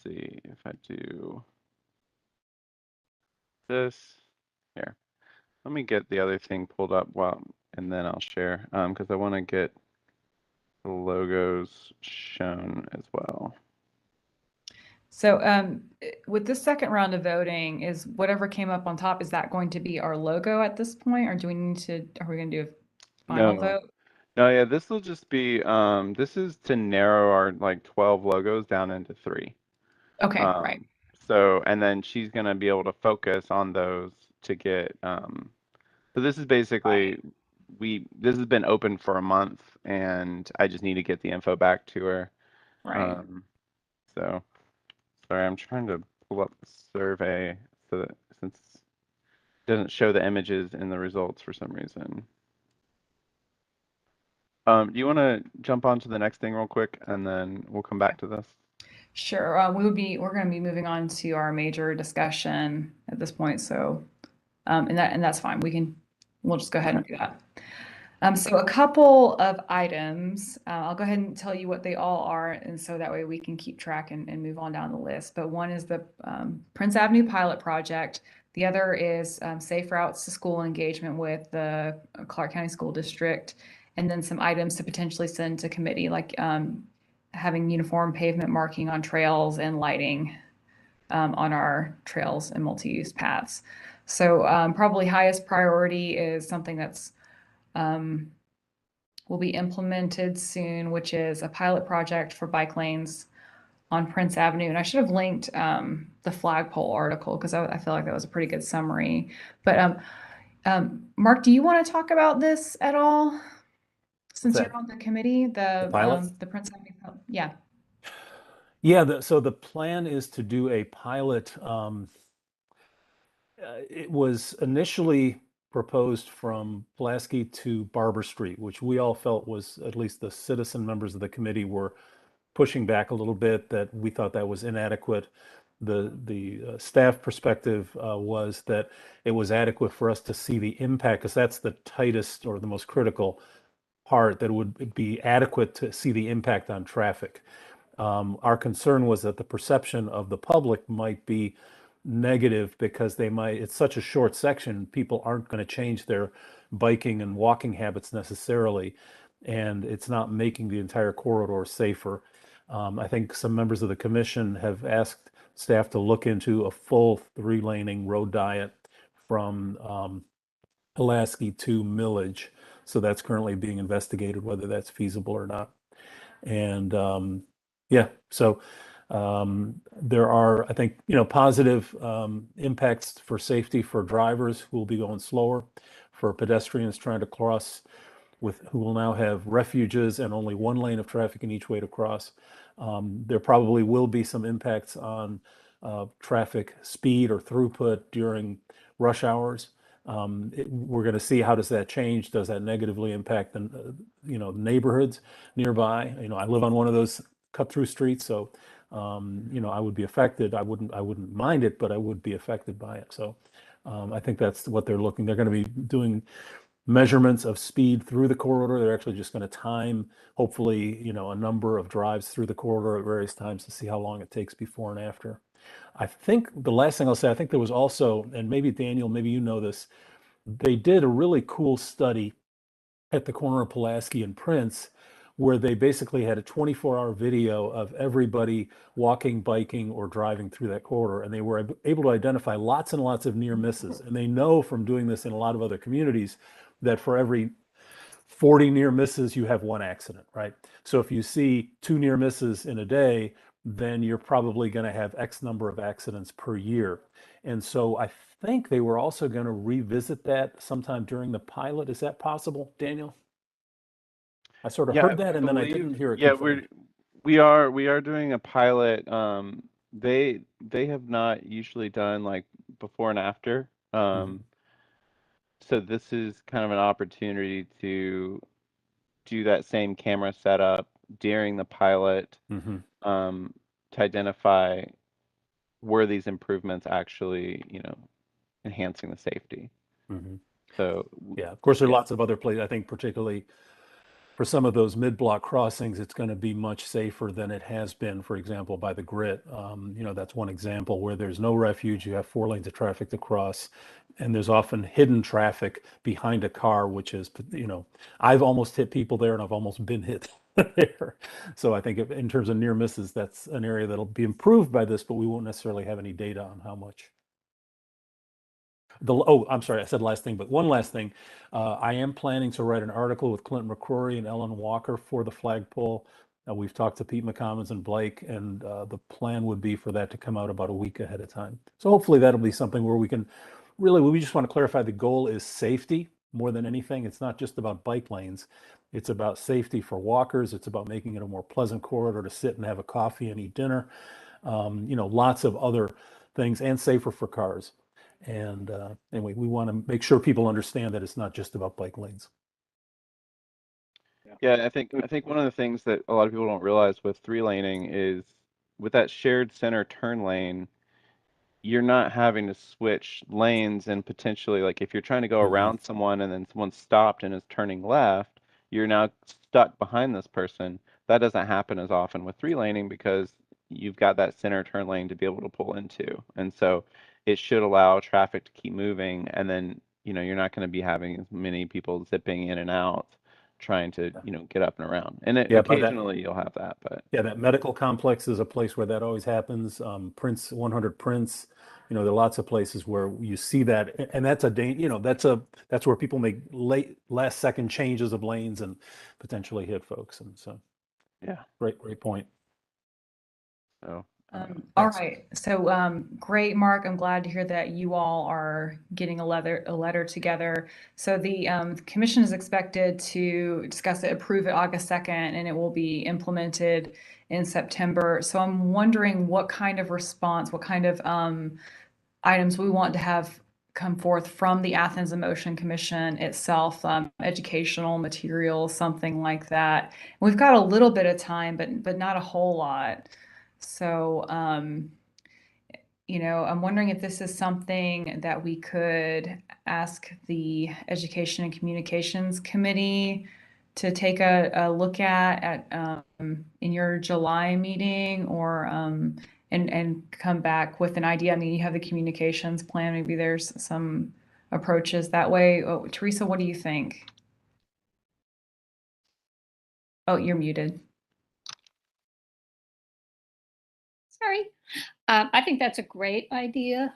if I do this here. Let me get the other thing pulled up and then I'll share, because I want to get the logos shown as well. So with this second round of voting, is whatever came up on top, is that going to be our logo at this point, or do we need to, are we going to do a final No. vote? No, yeah, this will just be, this is to narrow our like 12 logos down into 3. Okay, right. So, and then she's going to be able to focus on those to get, so this is basically, this has been open for a month and I just need to get the info back to her. Right. So, sorry, I'm trying to pull up the survey so that since it doesn't show the images in the results for some reason. Do you want to jump on to the next thing real quick and then we'll come back to this? Sure. We're going to be moving on to our major discussion at this point. So, and that's fine. We'll just go ahead and do that. So a couple of items, I'll go ahead and tell you what they all are. And so that way we can keep track and move on down the list. But one is the Prince Avenue pilot project. The other is safe routes to school engagement with the Clarke County School District. And then some items to potentially send to committee, like having uniform pavement marking on trails and lighting on our trails and multi-use paths. So probably highest priority is something that's will be implemented soon, which is a pilot project for bike lanes on Prince Avenue. And I should have linked the flagpole article because I feel like that was a pretty good summary. But Mark, do you want to talk about this at all? Since you're on the committee, the pilot? the Prince Avenue, yeah. Yeah, so the plan is to do a pilot. It was initially proposed from Pulaski to Barber Street, which we all felt was, at least the citizen members of the committee were pushing back a little bit, that we thought that was inadequate. The staff perspective was that it was adequate for us to see the impact, because that's the tightest or the most critical part, that would be adequate to see the impact on traffic. Our concern was that the perception of the public might be negative because it's such a short section, people aren't going to change their biking and walking habits necessarily, and it's not making the entire corridor safer. I think some members of the commission have asked staff to look into a full 3-laning road diet from Pulaski to Millage. So that's currently being investigated, whether that's feasible or not. And yeah, so there are, I think, positive impacts for safety for drivers who will be going slower, for pedestrians trying to cross who will now have refuges and only 1 lane of traffic in each way to cross. There probably will be some impacts on traffic speed or throughput during rush hours. We're going to see, how does that change? Does that negatively impact the neighborhoods nearby? I live on one of those cut-through streets, so I would be affected. I wouldn't mind it, but I would be affected by it. So I think that's what they're looking. They're going to be doing measurements of speed through the corridor. They're actually just going to time, hopefully, a number of drives through the corridor at various times to see how long it takes before and after. I think the last thing I'll say, I think there was also, and maybe Daniel, maybe you know this, they did a really cool study at the corner of Pulaski and Prince, where they basically had a 24-hour video of everybody walking, biking, or driving through that corridor. And they were able to identify lots and lots of near misses. And they know from doing this in a lot of other communities that for every 40 near misses, you have 1 accident, right? So if you see 2 near misses in a day, then you're probably going to have X number of accidents per year. And so I think they were also going to revisit that sometime during the pilot. Is that possible, Daniel? I sort of heard that, and then I didn't hear it confirmed. we are doing a pilot. They have not usually done like before and after. So this is kind of an opportunity to do that same camera setup during the pilot, to identify were these improvements actually, enhancing the safety. So yeah, of course, there are lots of other places. I think particularly for some of those mid-block crossings, it's going to be much safer than it has been, for example, by the grit. That's one example where there's no refuge. You have 4 lanes of traffic to cross, and there's often hidden traffic behind a car, which is, I've almost hit people there, and I've almost been hit there. So I think in terms of near misses, that's an area that'll be improved by this, but we won't necessarily have any data on how much. I'm sorry, I said last thing, but one last thing. I am planning to write an article with Clinton McCrory and Ellen Walker for the flagpole. We've talked to Pete McCommons and Blake, and the plan would be for that to come out about a week ahead of time. So hopefully that'll be something where we can we just want to clarify the goal is safety more than anything. It's not just about bike lanes. It's about safety for walkers. It's about making it a more pleasant corridor to sit and have a coffee and eat dinner. Lots of other things, and safer for cars. And anyway, we want to make sure people understand that it's not just about bike lanes. Yeah, I think one of the things that a lot of people don't realize with 3-laning is with that shared center turn lane, you're not having to switch lanes, and potentially, like, if you're trying to go around someone and then someone stopped and is turning left, you're now stuck behind this person. That doesn't happen as often with 3-laning because you've got that center turn lane to be able to pull into. And so it should allow traffic to keep moving, and then, you're not going to be having as many people zipping in and out trying to, get up and around. And occasionally you'll have that, but yeah, that medical complex is a place where that always happens. Prince 100 Prince, there are lots of places where you see that, and that's that's where people make last second changes of lanes and potentially hit folks. And so, yeah, great point. So all right. So great, Mark. I'm glad to hear that you all are getting a letter together. So the commission is expected to discuss it, approve it August 2nd, and it will be implemented in September. So I'm wondering what kind of response, what kind of items we want to have come forth from the Athens in Motion Commission itself, educational materials, something like that. We've got a little bit of time, but not a whole lot. So, I'm wondering if this is something that we could ask the Education and Communications Committee to take a look at in your July meeting, or and come back with an idea. I mean, you have the communications plan. Maybe there's some approaches that way. Oh, Teresa, what do you think? Oh, you're muted. Sorry. I think that's a great idea,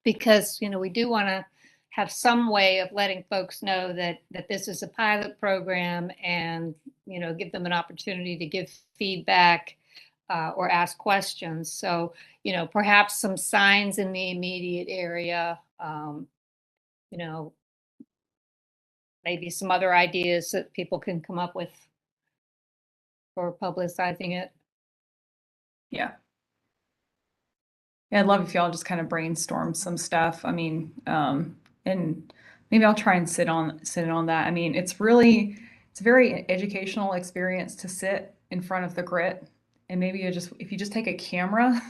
because, we do want to have some way of letting folks know that this is a pilot program, and, give them an opportunity to give feedback or ask questions. So, perhaps some signs in the immediate area, maybe some other ideas that people can come up with for publicizing it. Yeah. Yeah, I'd love if y'all just kind of brainstorm some stuff. I mean, and maybe I'll try and sit on that. I mean, it's a very educational experience to sit in front of the grit, and maybe if you just take a camera,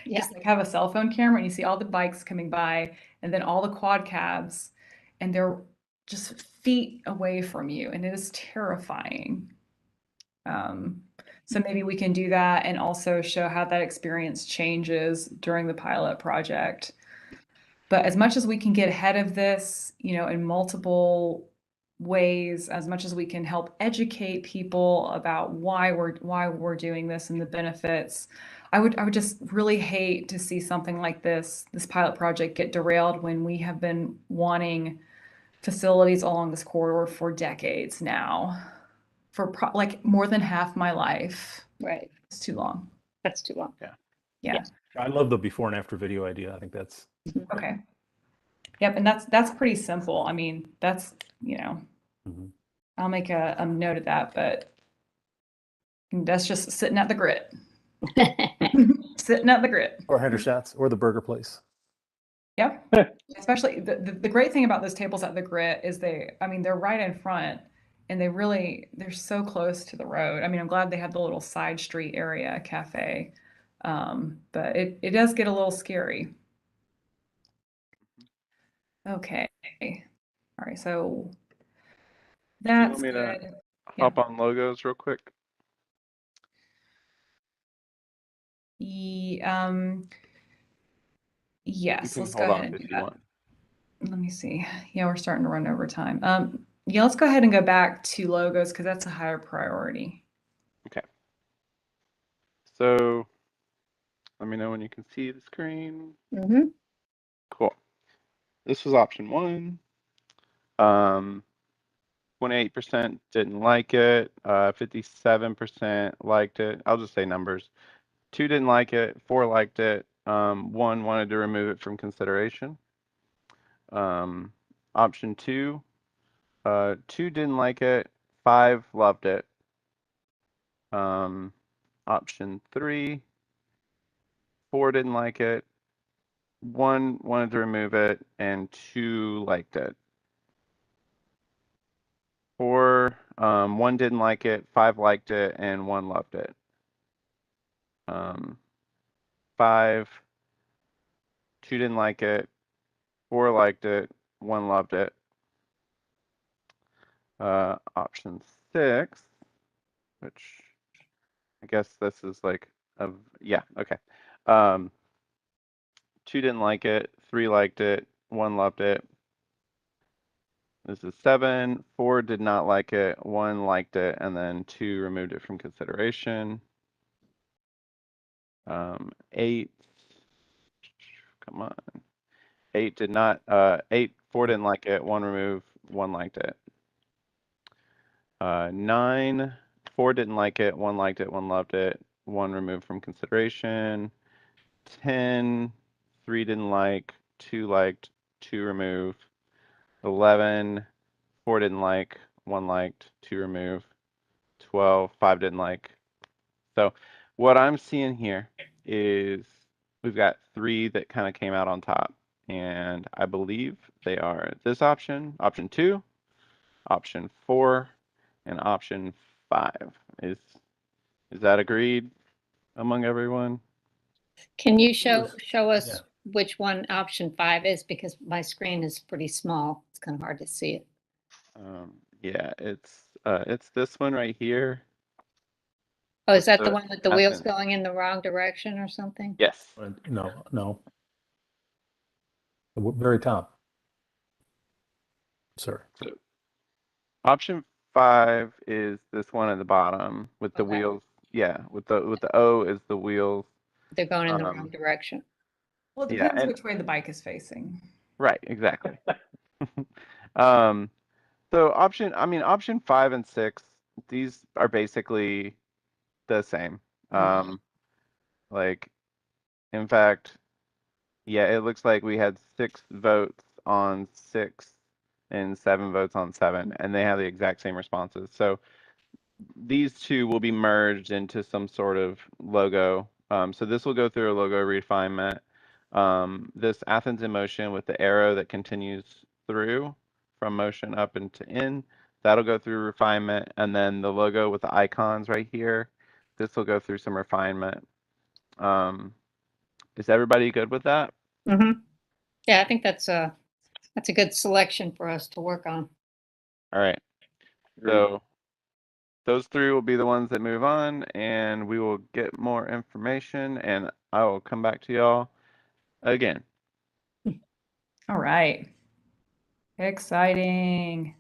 Yeah. just like have a cell phone camera, and you see all the bikes coming by, and then all the quad cabs, and they're just feet away from you, and it is terrifying. So maybe we can do that and also show how that experience changes during the pilot project. But as much as we can get ahead of this, in multiple ways, as much as we can help educate people about why we're doing this and the benefits, I would just really hate to see something like this pilot project get derailed when we have been wanting facilities along this corridor for decades now. For like more than half my life. Right. It's too long. That's too long. Yeah. I love the before and after video idea. I think that's Okay. Yep, and that's pretty simple. I mean, that's, I'll make a note of that, but that's just sitting at the grit. Sitting at the grit. or Hendershots or the burger place. Yep. Especially the great thing about those tables at the grit is they're right in front, and they're so close to the road. I mean, I'm glad they have the little side street area cafe. But it does get a little scary. Okay. All right, so do you that's want me to good. hop on logos real quick? Yes, You can let's go hold ahead on and if do you that. want. Let me see. Yeah, we're starting to run over time. Yeah, let's go ahead and go back to logos because that's a higher priority. So let me know when you can see the screen. Mm-hmm. Cool. This was option 1. 28% didn't like it. 57% liked it. I'll just say numbers. 2 didn't like it. 4 liked it. 1 wanted to remove it from consideration. Option 2, 2 didn't like it. 5 loved it. Option 3, 4 didn't like it. 1 wanted to remove it, and 2 liked it. 4, 1 didn't like it, 5 liked it, and 1 loved it. 5, 2 didn't like it, 4 liked it, 1 loved it. Option 6, which I guess this is like yeah, okay. 2 didn't like it, 3 liked it, 1 loved it. This is 7, 4 did not like it, 1 liked it, and then 2 removed it from consideration. 8, come on. 8 did not, 8, 4 didn't like it, 1 removed, 1 liked it. 9, 4 didn't like it, 1 liked it, 1 loved it, 1 removed from consideration. 10, 3 didn't like, 2 liked, 2 removed. 11, 4 didn't like, 1 liked, 2 removed. 12, 5 didn't like. So what I'm seeing here is we've got 3 that kind of came out on top. And I believe they are this option, option 2, option 4, and option 5. Is that agreed among everyone? Can you Yes. show us Yeah. which one option 5 is? Because my screen is pretty small. It's kind of hard to see it. Yeah, it's this one right here. Oh, is that the the one with the wheels Athens. going in the wrong direction or something? Yes. No. The very top. Sorry. So option 5 is this one at the bottom with the Okay. wheels. Yeah, with the O is the wheels. They're going in the wrong Um, direction. Well, it Yeah, depends and which way the bike is facing. right, exactly. So option 5 and 6, these are basically the same. Like, in fact, yeah, it looks like we had 6 votes on 6 and 7 votes on 7, and they have the exact same responses. So these 2 will be merged into some sort of logo. So this will go through a logo refinement. This Athens in motion with the arrow that continues through from motion up into in, that'll go through refinement. And then the logo with the icons right here, this will go through some refinement. Is everybody good with that? Mm-hmm. Yeah, I think that's a good selection for us to work on. All right. So those 3 will be the ones that move on, and we will get more information, and I will come back to y'all again. All right. Exciting.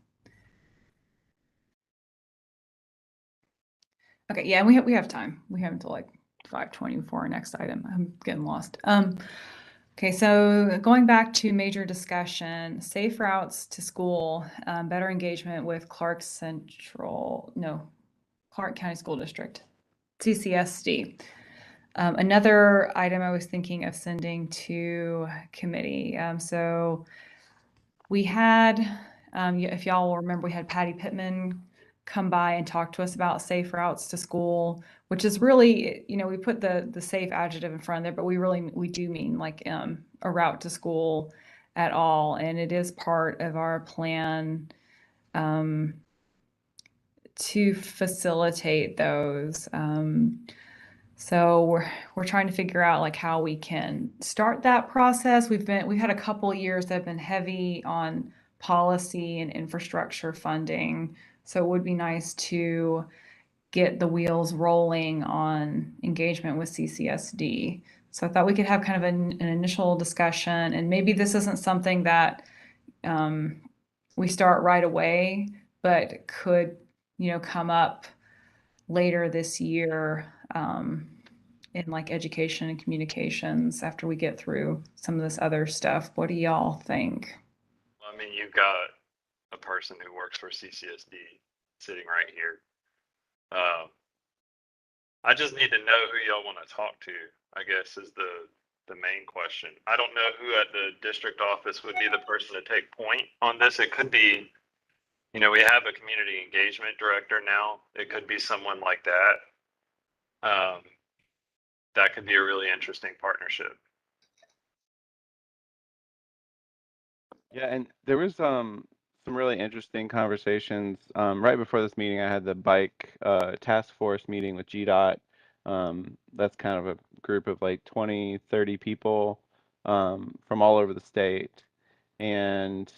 Okay, yeah, we have time. We have until like 5:20 for our next item. I'm getting lost. Okay, so going back to major discussion, safe routes to school, better engagement with Clarke County School District, CCSD. Another item I was thinking of sending to committee. So we had, if y'all will remember, we had Patty Pittman come by and talk to us about safe routes to school, which is really, we put the safe adjective in front of there, but we do mean like a route to school at all. And it is part of our plan to facilitate those. So we're trying to figure out like how we can start that process. We've had a couple of years that have been heavy on policy and infrastructure funding. So it would be nice to get the wheels rolling on engagement with CCSD. So I thought we could have kind of an initial discussion, and maybe this isn't something that we start right away, but could, come up later this year, in like education and communications after we get through some of this other stuff. What do y'all think? I mean, you've got a person who works for CCSD sitting right here. I just need to know who y'all want to talk to, I guess, is the main question. I don't know who at the district office would be the person to take point on this. It could be, we have a community engagement director now. It could be someone like that. That could be a really interesting partnership. Yeah, and there was some really interesting conversations. Right before this meeting, I had the bike task force meeting with GDOT. That's kind of a group of like 20, 30 people from all over the state. And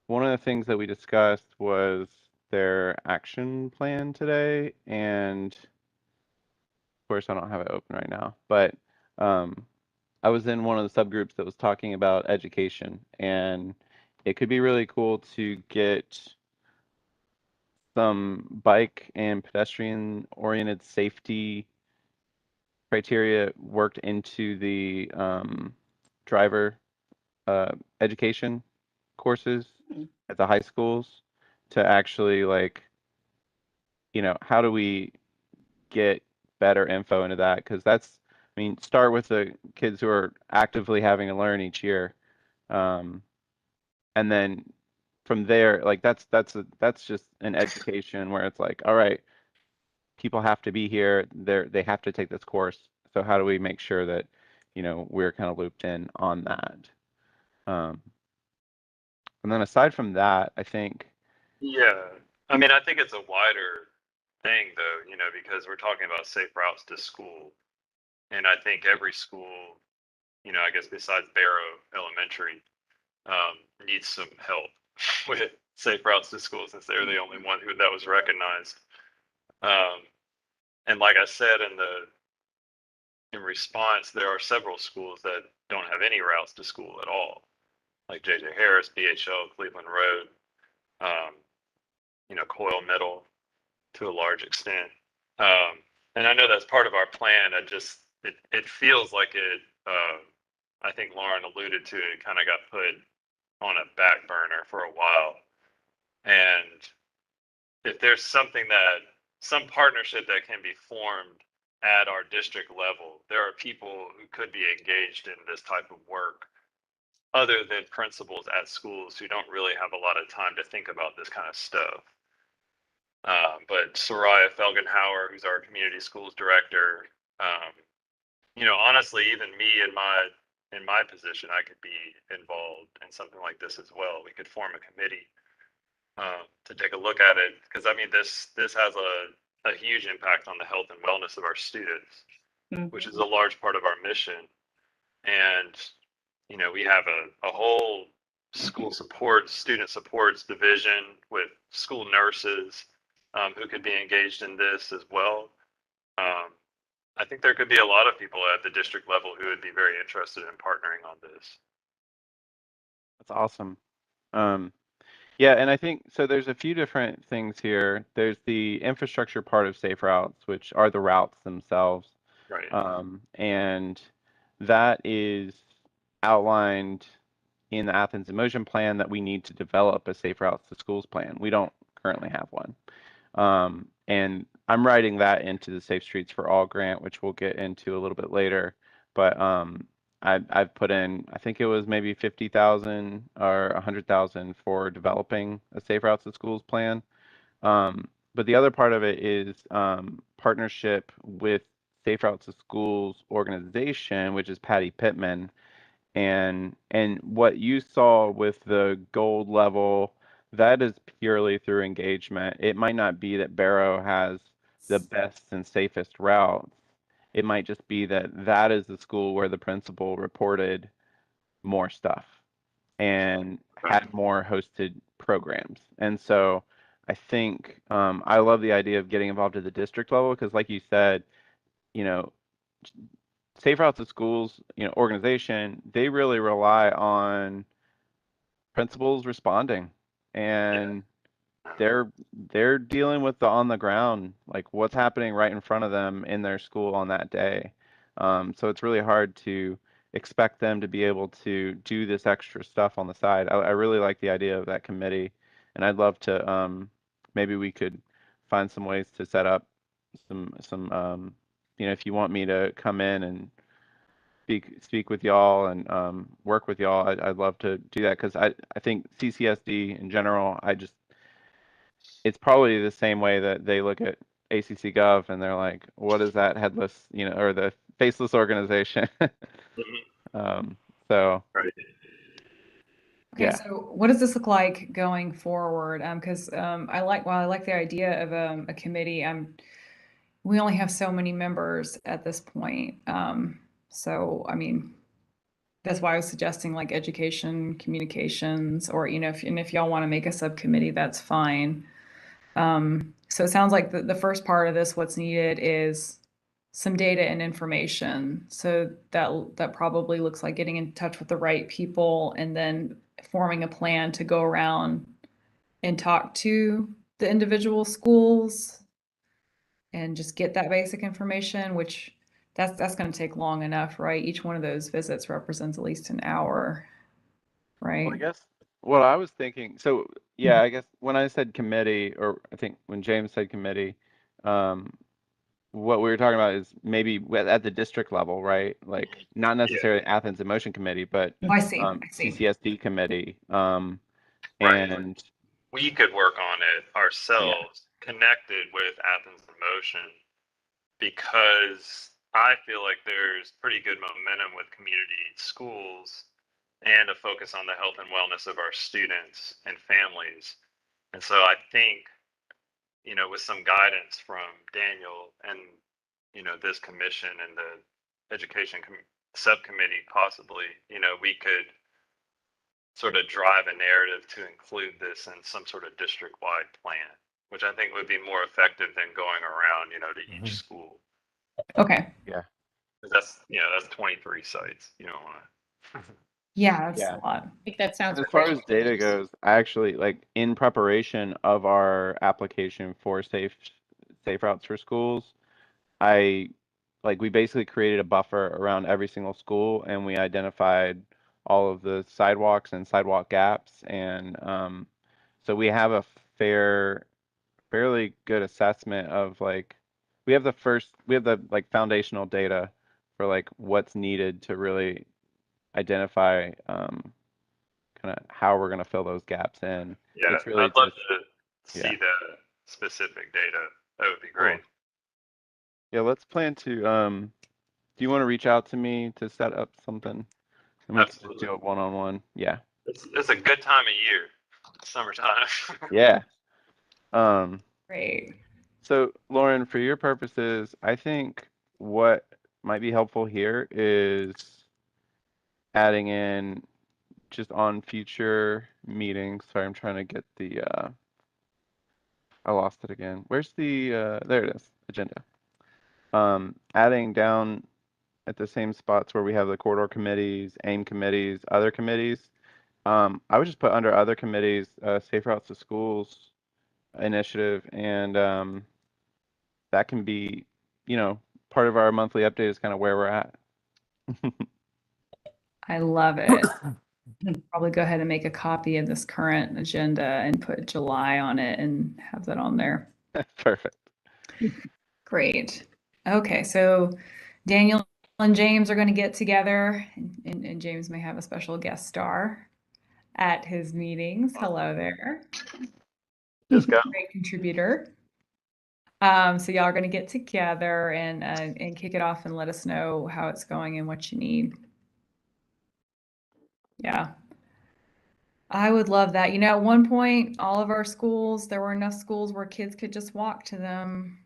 one of the things that we discussed was their action plan today. And of course, I don't have it open right now, but I was in one of the subgroups that was talking about education, and it could be really cool to get some bike and pedestrian oriented safety criteria worked into the driver education courses at the high schools to actually like, how do we get better info into that? Because I mean, start with the kids who are actively having to learn each year. And then from there, like that's just an education where it's like, all right, people have to be here. They have to take this course. So how do we make sure that, we're kind of looped in on that? And then aside from that, I think, Yeah. I mean, I think it's a wider thing though, because we're talking about safe routes to school. And I think every school, I guess besides Barrow Elementary, needs some help with safe routes to school since they're the only one that was recognized. And like I said in response, there are several schools that don't have any routes to school at all, like J.J. Harris, BHL, Cleveland Road, Coyle Middle to a large extent. And I know that's part of our plan. It feels like it. I think Lauren alluded to it. Kind of got put on a back burner for a while. And if there's some partnership that can be formed at our district level, there are people who could be engaged in this type of work other than principals at schools who don't really have a lot of time to think about this kind of stuff. But Soraya Felgenhauer, who's our community schools director, honestly, even me in my position, I could be involved in something like this as well. We could form a committee to take a look at it, because I mean, this has a huge impact on the health and wellness of our students, which is a large part of our mission. And we have a whole school support, student supports division with school nurses who could be engaged in this as well. I think there could be a lot of people at the district level who would be very interested in partnering on this. that's awesome. Yeah, and I think so. There's a few different things here. There's the infrastructure part of safe routes, which are the routes themselves. Right. And that is outlined in the Athens in Motion plan that we need to develop a safe routes to schools plan. We don't currently have one. And I'm writing that into the Safe Streets for All grant, which we'll get into a little bit later. But I've put in, I think it was maybe 50,000 or 100,000 for developing a safe routes to schools plan. But the other part of it is partnership with Safe Routes to Schools organization, which is Patty Pittman. And what you saw with the gold level, that is purely through engagement. It might not be that Barrow has the best and safest routes. It might just be that that is the school where the principal reported more stuff and had more hosted programs. And so I think I love the idea of getting involved at the district level because, like you said, Safe Routes to Schools, organization, they really rely on principals responding and they're dealing with the on the ground, like what's happening right in front of them in their school on that day. So it's really hard to expect them to be able to do this extra stuff on the side. I really like the idea of that committee, and I'd love to maybe we could find some ways to set up some if you want me to come in and speak with y'all and work with y'all, I'd love to do that because I think CCSD in general, it's probably the same way that they look at ACC Gov and they're like, what is that headless, or the faceless organization? Um, so Right. Okay, yeah. so what does this look like going forward? Because while I like the idea of a committee, we only have so many members at this point. So I mean, that's why I was suggesting like education, communications, or if y'all want to make a subcommittee, that's fine. So it sounds like the first part of this, what's needed is some data and information. So that probably looks like getting in touch with the right people and then forming a plan to go around and talk to the individual schools and just get that basic information, which that's going to take long enough, right? Each one of those visits represents at least an hour, Well, I right? guess what I was thinking, so yeah, I guess when I said committee, or I think when James said committee, um, what we were talking about is maybe at the district level, right? Like not Yeah. necessarily Athens in Motion Committee, but Oh, I see. I see. CCSD committee. Right. And We could work on it yeah, ourselves, connected with Athens in Motion, because I feel like there's pretty good momentum with community schools and a focus on the health and wellness of our students and families. And so I think, with some guidance from Daniel and, this commission and the education subcommittee, possibly, we could sort of drive a narrative to include this in some sort of district-wide plan, which I think would be more effective than going around, to each school. Okay. yeah, 'Cause that's 23 sites. You don't want to. Yeah, that's yeah. a lot. I think that sounds As far great. as data goes, I actually like in preparation of our application for safe routes for schools, I we basically created a buffer around every single school and we identified all of the sidewalks and sidewalk gaps, and so we have a fairly good assessment of we have the foundational data for what's needed to really identify kind of how we're going to fill those gaps in. Yeah, It's really I'd love just to see yeah, the specific data. That would be cool. great. Yeah, let's plan to do you want to reach out to me to set up something and we can just Absolutely. do it one-on-one? Yeah. It's a good time of year, summertime. Yeah. Um Great. so Lauren, for your purposes, I think what might be helpful here is adding in just on future meetings. Sorry, I'm trying to get the I lost it again. Where's the there it is, agenda. Adding down at the same spots where we have the corridor committees, AIM committees, other committees. I would just put under other committees, Safe Routes to Schools initiative, and that can be, part of our monthly update is kind of where we're at. I love it. Probably go ahead and make a copy of this current agenda and put July on it and have that on there. Perfect. Great. Okay, so Daniel and James are going to get together, and James may have a special guest star at his meetings. Hello there. Just go. Great contributor. So y'all are going to get together and kick it off and let us know how it's going and what you need. Yeah. I would love that. At one point, all of our schools, there were enough schools where kids could just walk to them.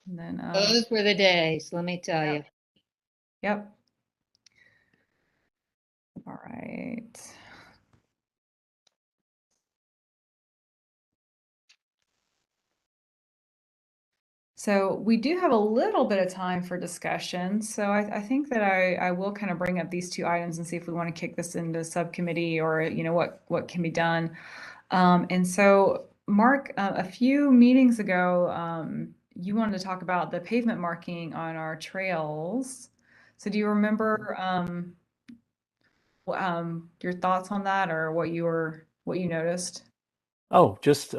And then, Those were the days, let me tell you. yep. All right. So we do have a little bit of time for discussion. So I think that I will kind of bring up these two items and see if we want to kick this into subcommittee or, you know, what can be done. And so Mark, a few meetings ago, you wanted to talk about the pavement marking on our trails. So do you remember your thoughts on that or what you noticed? Oh, just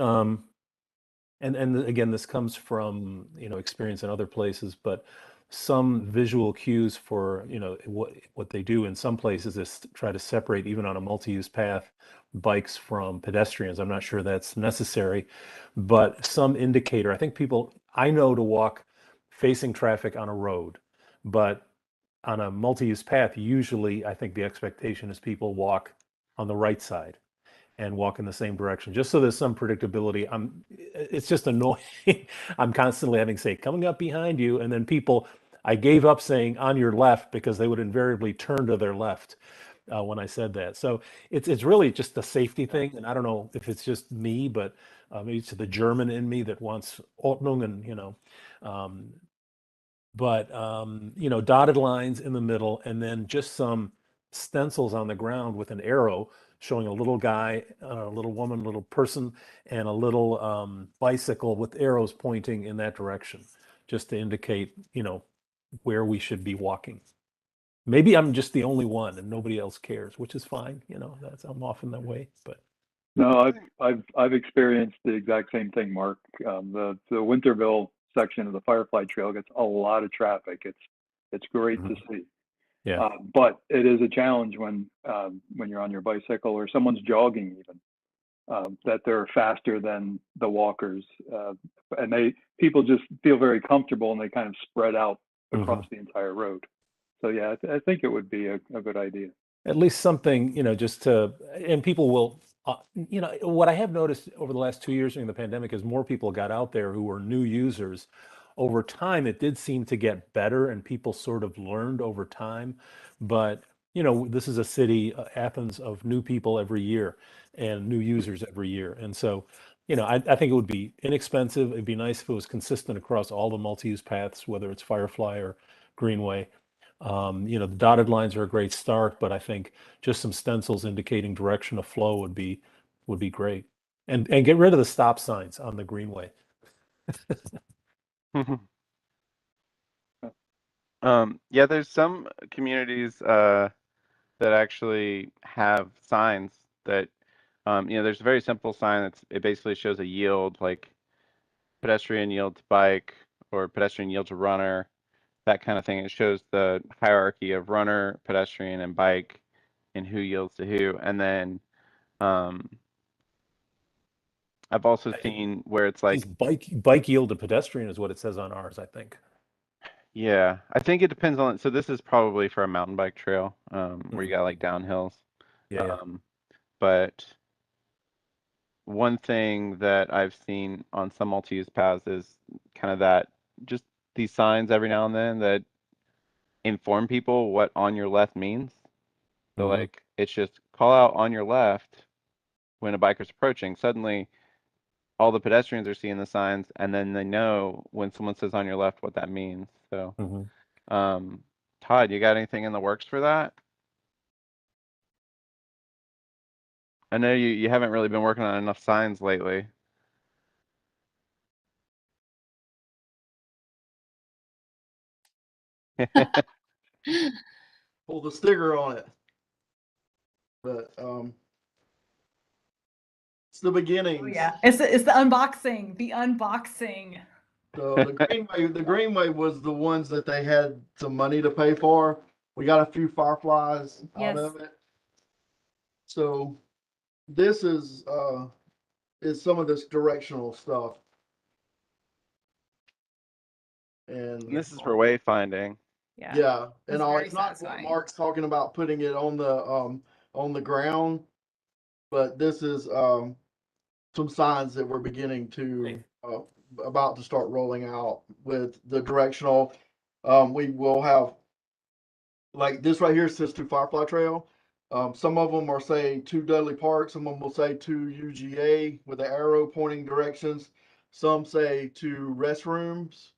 and again, this comes from, you know, experience in other places, but some visual cues for, you know, what they do in some places is try to separate, even on a multi-use path, bikes from pedestrians. I'm not sure that's necessary, but some indicator. I think I know to walk facing traffic on a road, but on a multi-use path, usually I think the expectation is people walk on the right side and walk in the same direction, just so there's some predictability. It's just annoying. I'm constantly having to say, coming up behind you, and then I gave up saying on your left because they would invariably turn to their left when I said that. So it's really just a safety thing, and I don't know if it's just me, but maybe it's the German in me that wants Ordnung, and um, but you know, dotted lines in the middle, and then just some stencils on the ground with an arrow showing a little guy, a little woman, a little person, and a little bicycle with arrows pointing in that direction, just to indicate, you know, where we should be walking. Maybe I'm just the only one and nobody else cares, which is fine. You know, I'm often that way, but No, I've experienced the exact same thing, Mark. The Winterville section of the Firefly Trail gets a lot of traffic. It's great to see. yeah. But it is a challenge when you're on your bicycle or someone's jogging even, that they're faster than the walkers, and people just feel very comfortable and they kind of spread out across the entire road. So yeah, I think it would be a good idea. At least something, you know, and people will, you know, what I have noticed over the last 2 years during the pandemic is more people got out there who were new users. Over time, it did seem to get better and people sort of learned over time. But, you know, this is a city, Athens, of new people every year and new users every year. And so, you know, I think it would be inexpensive. It'd be nice if it was consistent across all the multi-use paths, whether it's Firefly or Greenway. You know, the dotted lines are a great start, but I think just some stencils indicating direction of flow would be great. And get rid of the stop signs on the Greenway. Yeah, there's some communities that actually have signs that, you know, there's a very simple sign it basically shows a yield, like pedestrian yield to bike or pedestrian yield to runner, that kind of thing. It shows the hierarchy of runner, pedestrian, and bike, and who yields to who. And then I've also seen where it's like, bike yield to pedestrian is what it says on ours, I think. yeah, I think it depends on. So this is probably for a mountain bike trail, where you got like downhills. Yeah. But one thing that I've seen on some multi-use paths is kind of that, just these signs every now and then that inform people what on your left means. So like it's just call out on your left when a biker's approaching. Suddenly all the pedestrians are seeing the signs and then they know when someone says on your left what that means. So Todd, you got anything in the works for that? I know you haven't really been working on enough signs lately. Pull the sticker on it. But it's the beginnings. Oh yeah, it's the unboxing, the unboxing. So the Greenway was the ones that they had some money to pay for. We got a few Fireflies out of it. So this is some of this directional stuff. And this is for wayfinding. Yeah, and That's it's not what satisfying. Mark's talking about putting it on the ground, but this is some signs that we're beginning to about to start rolling out with the directional. We will have, like this right here says to Firefly Trail. Some of them are say to Dudley Park. Some of them will say to UGA with the arrow pointing directions. Some say to restrooms.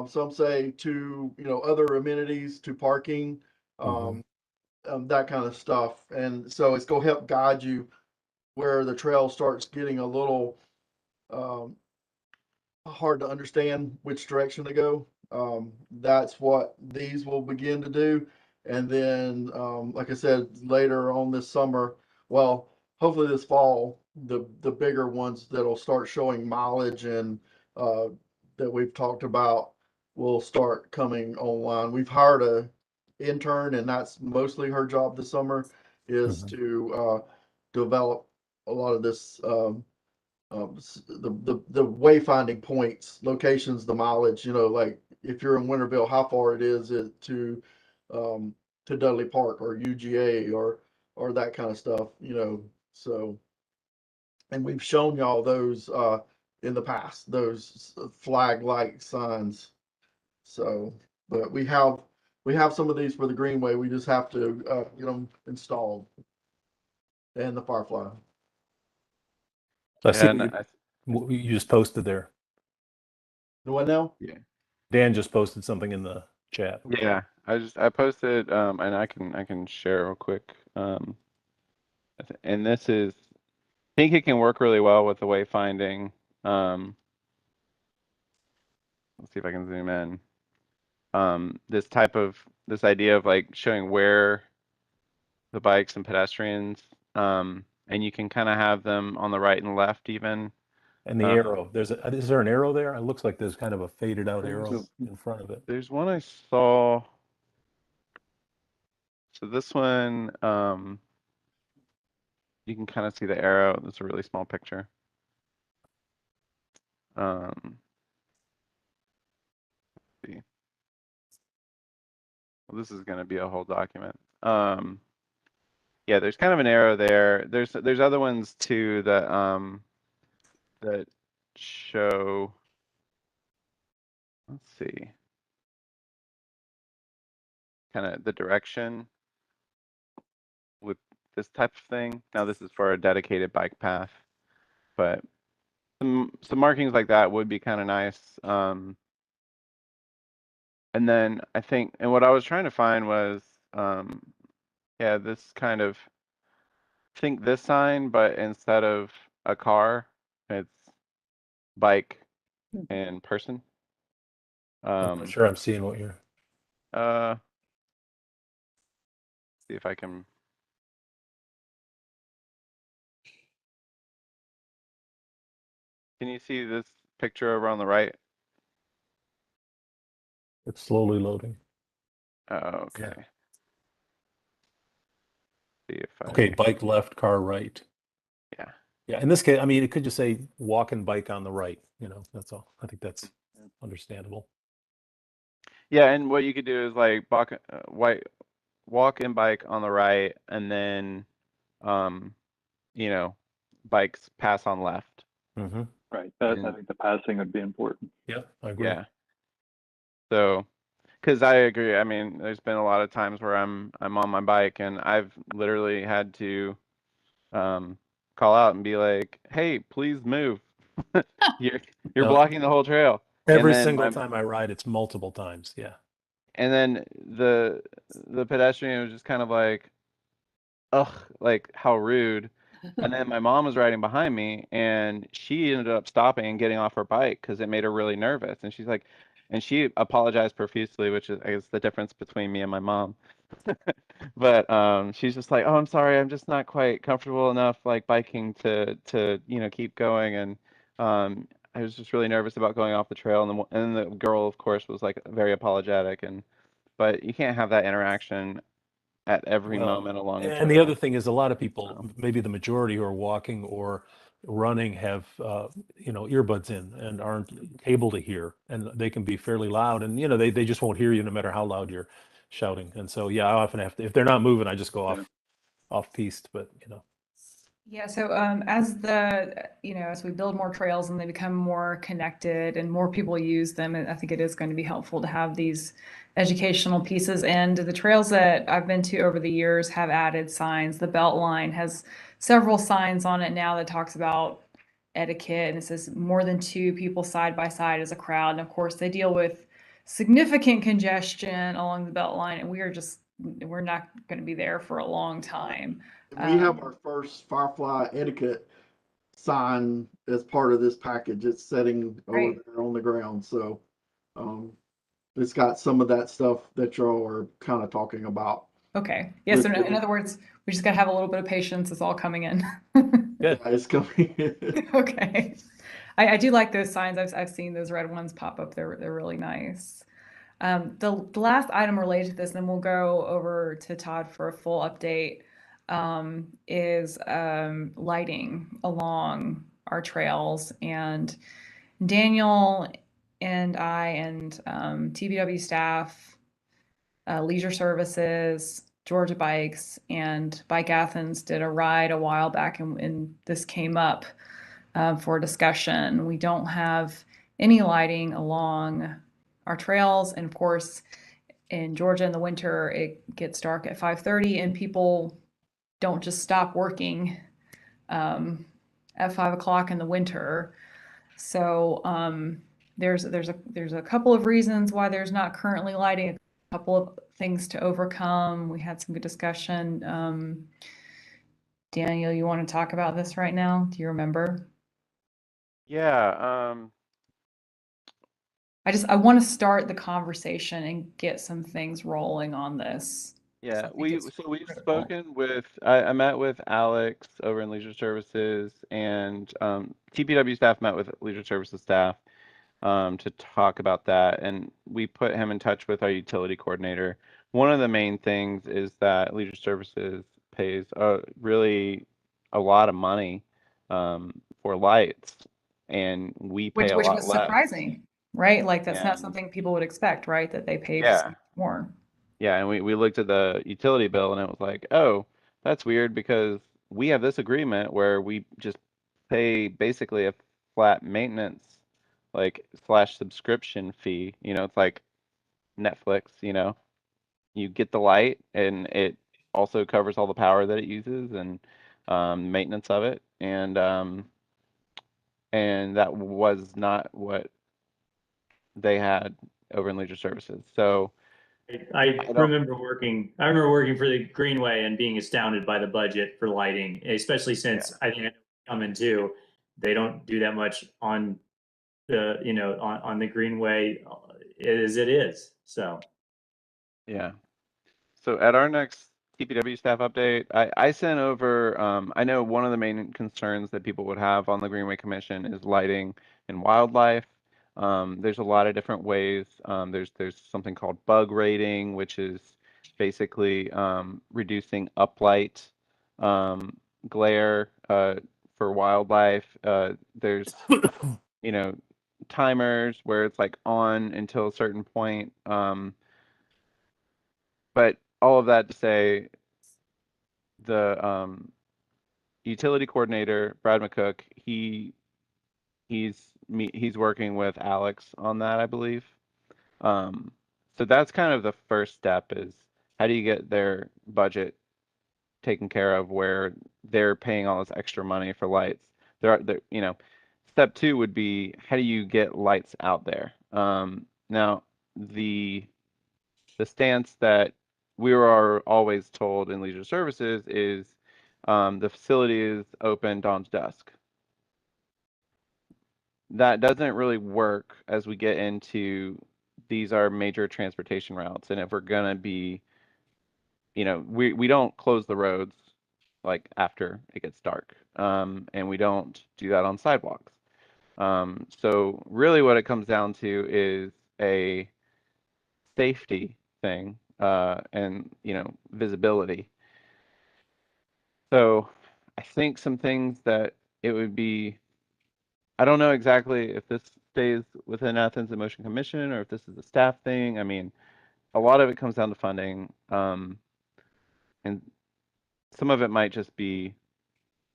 Some say to, other amenities, to parking, that kind of stuff. And so it's going to help guide you where the trail starts getting a little um, hard to understand which direction to go. That's what these will begin to do. And then, like I said, later on this summer, well, hopefully this fall, the bigger ones that'll start showing mileage and that we've talked about will start coming online. We've hired a intern, and that's mostly her job this summer is to develop a lot of this the wayfinding points, locations, the mileage. Like if you're in Winterville, how far it is to Dudley Park or UGA or that kind of stuff. So and we've shown y'all those in the past, those flag light signs. So, but we have some of these for the Greenway. We just have to get them installed and the Firefly. I see And what you just posted there. The what now? Dan just posted something in the chat. yeah, I posted and I can share real quick. And this is, I think it can work really well with the wayfinding. Let's see if I can zoom in. This idea of like showing where the bikes and pedestrians, and you can kind of have them on the right and left even. And the arrow, is there an arrow there? It looks like there's kind of a faded out arrow in front of it. There's one I saw. So this one, you can kind of see the arrow. It's a really small picture. Let's see. Well, this is going to be a whole document. Yeah, there's kind of an arrow there. There's other ones too that show. Let's see. Kind of the direction with this type of thing. Now this is for a dedicated bike path, but some markings like that would be kind of nice. And then I think, and what I was trying to find was, yeah, this kind of, think this sign, but instead of a car, it's bike and person. I'm not sure I'm seeing what you're. See if I can. Can you see this picture over on the right? It's slowly loading. Oh, okay. Yeah. See if I. Okay, bike left, car right. Yeah. Yeah, in this case, I mean, it could just say walk and bike on the right. That's all. I think that's understandable. Yeah, and what you could do is like walk and bike on the right, and then, bikes pass on left. Mm-hmm. Right. I think the passing would be important. Yeah, I agree. Yeah. So, because I agree. I mean, there's been a lot of times where I'm on my bike and I've literally had to call out and be like, "Hey, please move. You're No. blocking the whole trail." Every single time I ride, it's multiple times. Yeah. And then the pedestrian was just kind of like, ugh, like how rude. And then my mom was riding behind me and she ended up stopping and getting off her bike because it made her really nervous. And she's like, and she apologized profusely, which is, I guess, the difference between me and my mom. But she's just like, oh, I'm sorry, I'm just not quite comfortable enough like biking to keep going. And I was just really nervous about going off the trail. And the girl, of course, was like very apologetic. But you can't have that interaction at every moment along the trail. And the other thing is a lot of people, maybe the majority who are walking or running have earbuds in and aren't able to hear, and they can be fairly loud, and they just won't hear you no matter how loud you're shouting. And so I often have to, if they're not moving, I just go off piste, but Yeah, so as we build more trails and they become more connected and more people use them, I think it is going to be helpful to have these educational pieces. And the trails that I've been to over the years have added signs. The Beltline has several signs on it now that talks about etiquette, and it says more than 2 people side by side as a crowd. And of course, they deal with significant congestion along the Beltline, and we're not going to be there for a long time. We have our first Firefly etiquette sign as part of this package. It's sitting over Right. there on the ground. So it's got some of that stuff that y'all are kind of talking about. Okay. Yes. With In other words, we just got to have a little bit of patience. It's all coming in. Good. Yeah, it's coming. Okay. I do like those signs. I've seen those red ones pop up. They're really nice. The last item related to this, then we'll go over to Todd for a full update, is lighting along our trails. And Daniel and I and TBW staff, leisure services, Georgia Bikes, and Bike Athens did a ride a while back, and this came up for discussion. We don't have any lighting along our trails, and of course, in Georgia in the winter, it gets dark at 5:30, and people don't just stop working at 5 o'clock in the winter. So there's a couple of reasons why there's not currently lighting. A couple of things to overcome. We had some good discussion. Daniel, you want to talk about this right now? Do you remember? Yeah. I want to start the conversation and get some things rolling on this. Yeah, I think it's we've critical. spoken with I met with Alex over in Leisure Services, and TPW staff met with Leisure Services staff to talk about that, and we put him in touch with our utility coordinator. One of the main things is that Leisure Services pays really a lot of money for lights, and we pay Which a lot was less. surprising, right? Like that's not And something people would expect, right? That they paid so yeah, much more. yeah, and we looked at the utility bill and it was like, oh, that's weird because we have this agreement where we just pay basically a flat maintenance like slash subscription fee. You know, it's like Netflix, you know. You get the light and it also covers all the power that it uses and maintenance of it. And that was not what they had over in Leisure Services. So I I don't, remember working. I remember working for the Greenway and being astounded by the budget for lighting, especially yeah. since I think I come in too. They don't do that much on the on the Greenway as it is. So Yeah. So at our next TPW staff update, I sent over, I know one of the main concerns that people would have on the Greenway Commission is lighting and wildlife. There's a lot of different ways. There's something called bug rating, which is basically reducing uplight glare for wildlife. There's, you know, timers where it's like on until a certain point. But all of that to say, the utility coordinator, Brad McCook, he's working with Alex on that, I believe. So that's kind of the first step is how do you get their budget taken care of where they're paying all this extra money for lights. You know, step two would be how do you get lights out there? Now the stance that we were always told in leisure services is the facility is open dawn to dusk. That doesn't really work as we get into these are major transportation routes, and if we're gonna be, you know, we don't close the roads like after it gets dark, and we don't do that on sidewalks. So really, what it comes down to is a safety thing and you know visibility. So I think some things that it would be, I don't know exactly if this stays within Athens and Motion Commission or if this is a staff thing. I mean, a lot of it comes down to funding, and some of it might just be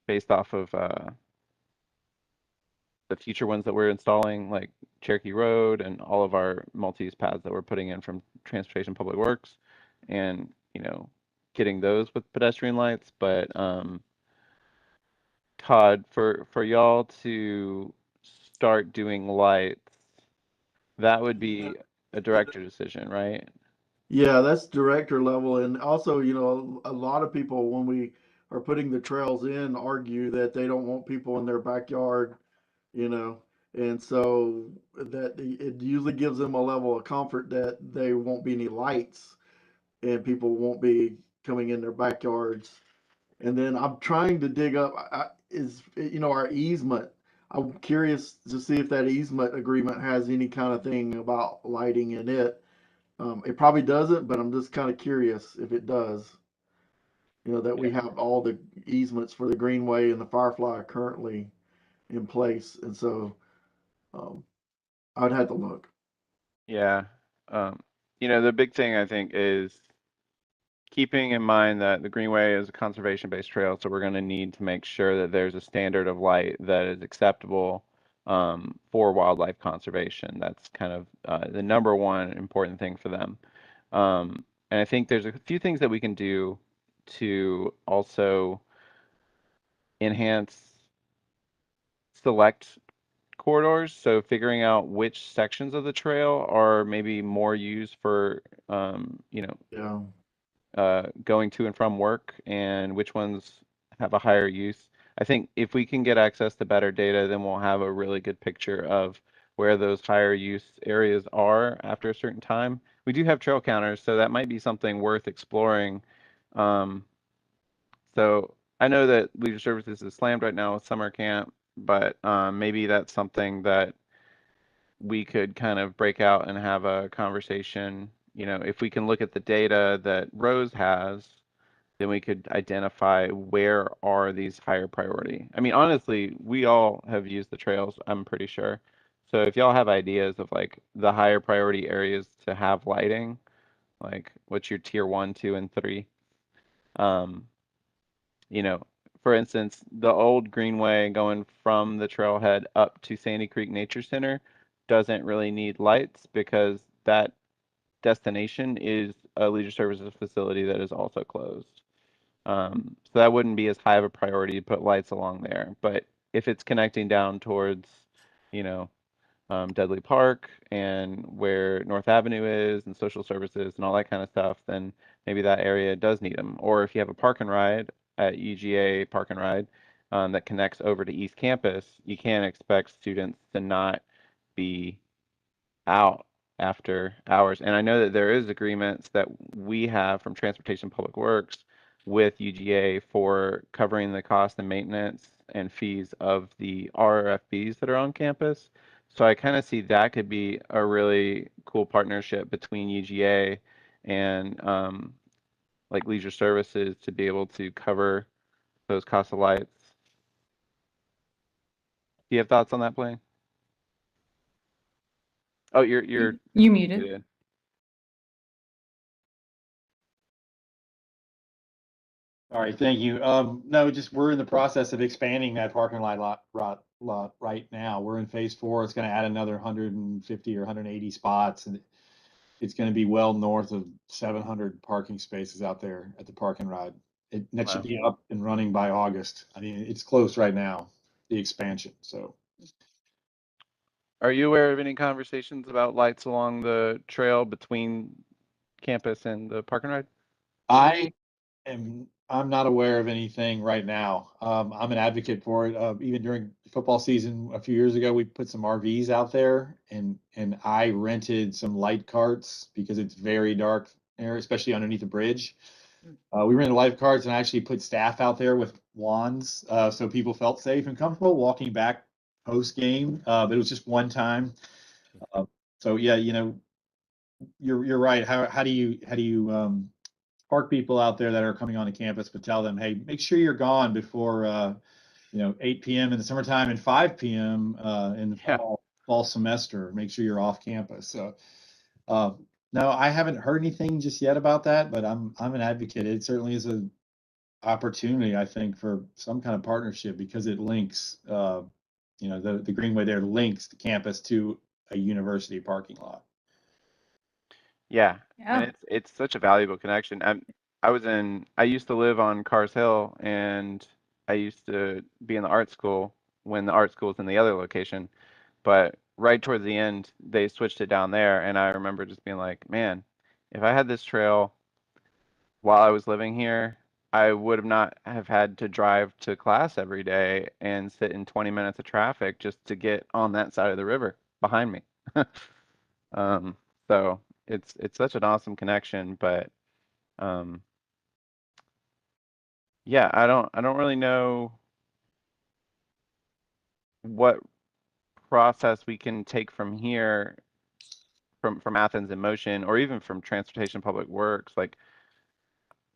based off of the future ones that we're installing, like Cherokee Road and all of our multi-use paths that we're putting in from Transportation Public Works, and you know, getting those with pedestrian lights. But Todd, for y'all to start doing lights, that would be a director decision, right? Yeah, that's director level. And also, you know, a lot of people, when we are putting the trails in, argue that they don't want people in their backyard, you know. And so it usually gives them a level of comfort that there won't be any lights and people won't be coming in their backyards. And then I'm trying to dig up you know, our easement. I'm curious to see if that easement agreement has any kind of thing about lighting in it. It probably doesn't, but I'm just kind of curious if it does. You know, that we have all the easements for the Greenway and the Firefly currently in place, and so um, I'd have to look. Yeah. You know, the big thing I think is keeping in mind that the Greenway is a conservation-based trail, so we're going to need to make sure that there's a standard of light that is acceptable for wildlife conservation. That's kind of the number one important thing for them. And I think there's a few things that we can do to also enhance select corridors. So figuring out which sections of the trail are maybe more used for, you know, Yeah, going to and from work and which ones have a higher use. I think if we can get access to better data, then we'll have a really good picture of where those higher use areas are after a certain time. We do have trail counters, so that might be something worth exploring. Um, so I know that Leisure Services is slammed right now with summer camp, but maybe that's something that we could kind of break out and have a conversation. You know, if we can look at the data that Rose has, then we could identify where are these higher priority. I mean, honestly, we all have used the trails, I'm pretty sure. So if y'all have ideas of like the higher priority areas to have lighting, like what's your tier 1, 2, and 3? Um, you know, for instance, the old Greenway going from the trailhead up to Sandy Creek Nature Center doesn't really need lights because that destination is a leisure services facility that is also closed. So that wouldn't be as high of a priority to put lights along there. But if it's connecting down towards, you know, Dudley Park and where North Avenue is and social services and all that kind of stuff, then maybe that area does need them. Or if you have a park and ride at UGA Park and Ride that connects over to East Campus, you can't expect students to not be out after hours. And I know that there is agreements that we have from Transportation Public Works with UGA for covering the cost and maintenance and fees of the RFBs that are on campus. So I kind of see that could be a really cool partnership between UGA and like Leisure Services to be able to cover those costs of lights. Do you have thoughts on that, Blaine? Oh, you're You muted. muted. All right, thank you. No, just we're in the process of expanding that parking lot right now. We're in phase 4. It's going to add another 150 or 180 spots, and it's going to be well north of 700 parking spaces out there at the park and ride. That should Wow. be up and running by August. I mean, it's close right now, the expansion. So Are you aware of any conversations about lights along the trail between campus and the park and ride? I'm not aware of anything right now. I'm an advocate for it. Even during football season a few years ago, we put some RVs out there, and I rented some light carts because it's very dark there, especially underneath the bridge. We rented light carts and I actually put staff out there with wands, so people felt safe and comfortable walking back post game. But it was just one time. So yeah, you know, you're right. How do you park people out there that are coming onto campus, but tell them, hey, make sure you're gone before 8 p.m. in the summertime and 5 p.m. In the Yeah. fall semester. Make sure you're off campus. So no, I haven't heard anything just yet about that, but I'm an advocate. It certainly is an opportunity, I think, for some kind of partnership because it links the Greenway there links the campus to a university parking lot. Yeah. And Yeah. it's such a valuable connection. I used to live on Cars Hill and I used to be in the art school when the art school was in the other location, but right towards the end, they switched it down there, and I remember just being like, man, if I had this trail while I was living here, I would have not have had to drive to class every day and sit in 20 minutes of traffic just to get on that side of the river behind me. Um, so it's such an awesome connection, but um, yeah, I don't really know what process we can take from here, from Athens in Motion, or even from Transportation Public Works. Like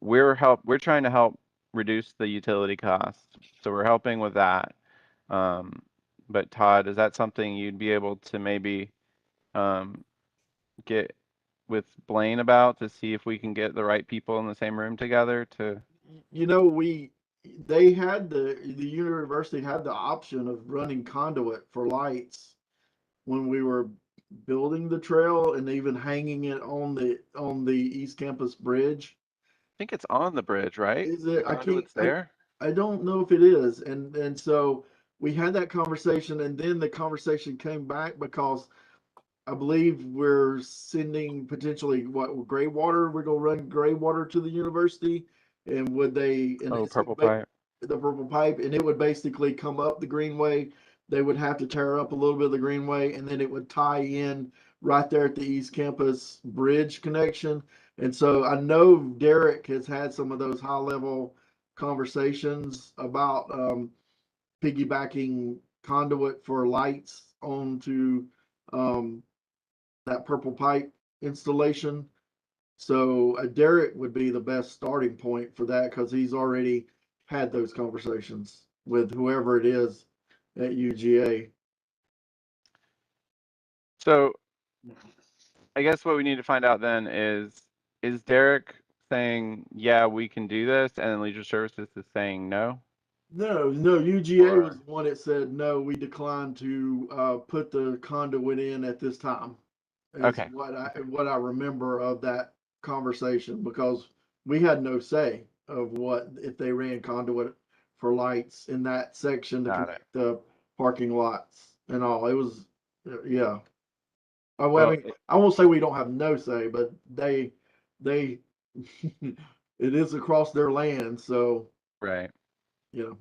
we're trying to help reduce the utility costs, so we're helping with that. Um, but Todd, is that something you'd be able to maybe um, get with Blaine about, to see if we can get the right people in the same room together to? You know, they had the university had the option of running conduit for lights when we were building the trail and even hanging it on the East Campus Bridge. I think it's on the bridge, right? Is The it? conduit's there. I don't know if it is. And so we had that conversation, and then the conversation came back because I believe we're sending potentially what gray water. We're gonna run gray water to the university, and would they? And Oh, it's gonna purple make pipe. the purple pipe, and it would basically come up the greenway. They would have to tear up a little bit of the greenway, and then it would tie in right there at the East Campus Bridge connection. And so I know Derek has had some of those high level conversations about piggybacking conduit for lights onto um, that purple pipe installation. So Derek would be the best starting point for that because he's already had those conversations with whoever it is at UGA. So I guess what we need to find out then is Derek saying, yeah, we can do this, and then Leisure Services is saying no? No, UGA was Or the one that said no. We declined to put the conduit in at this time. Is okay, okay, what I remember of that conversation because we had no say of what if they ran conduit for lights in that section to got it. connect the parking lots and all. It was yeah. I Well, mean, I won't say we don't have no say, but they it is across their land, so right. you know.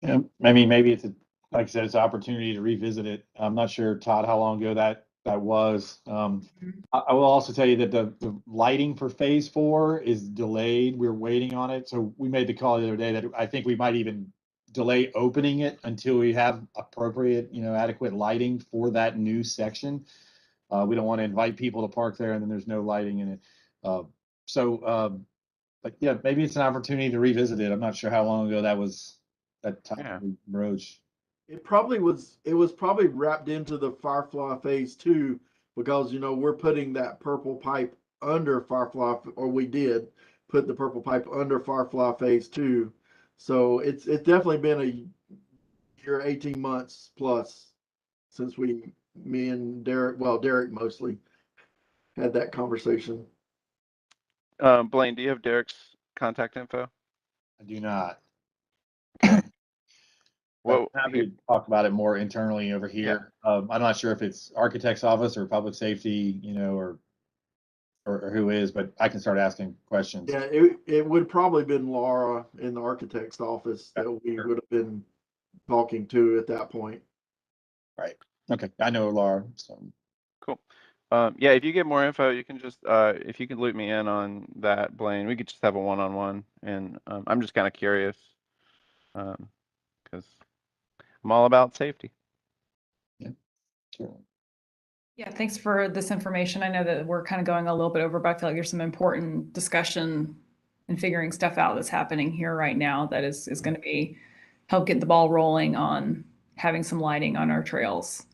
Yeah, I mean, maybe it's like I said, it's an opportunity to revisit it. I'm not sure, Todd, how long ago that was. I will also tell you that the lighting for phase 4 is delayed. We're waiting on it. So we made the call the other day that I think we might even delay opening it until we have appropriate, adequate lighting for that new section. We don't want to invite people to park there and then there's no lighting in it. But yeah, maybe it's an opportunity to revisit it. I'm not sure how long ago that topic Yeah. we broached. It was probably wrapped into the Firefly phase 2 because we're putting that purple pipe under Firefly, or we did put the purple pipe under Firefly phase 2. So it's definitely been a year, 18 months plus since me and Derek, well, Derek mostly had that conversation. Blaine, do you have Derek's contact info? I do not. Okay. But Well, I'm happy to talk about it more internally over yeah. here. I'm not sure if it's architect's office or public safety, or who is, but I can start asking questions. Yeah, it would probably been Laura in the architect's office that we Sure. would have been talking to at that point. Right. Okay. I know Laura. So Cool. Yeah, if you get more info, you can just if you could loop me in on that, Blaine, we could just have a one-on-one. And I'm just kind of curious because I'm all about safety. yeah, sure. Yeah, thanks for this information. I know that we're kind of going a little bit over, but I feel like there's some important discussion and figuring stuff out that's happening here right now that is going to be help get the ball rolling on having some lighting on our trails.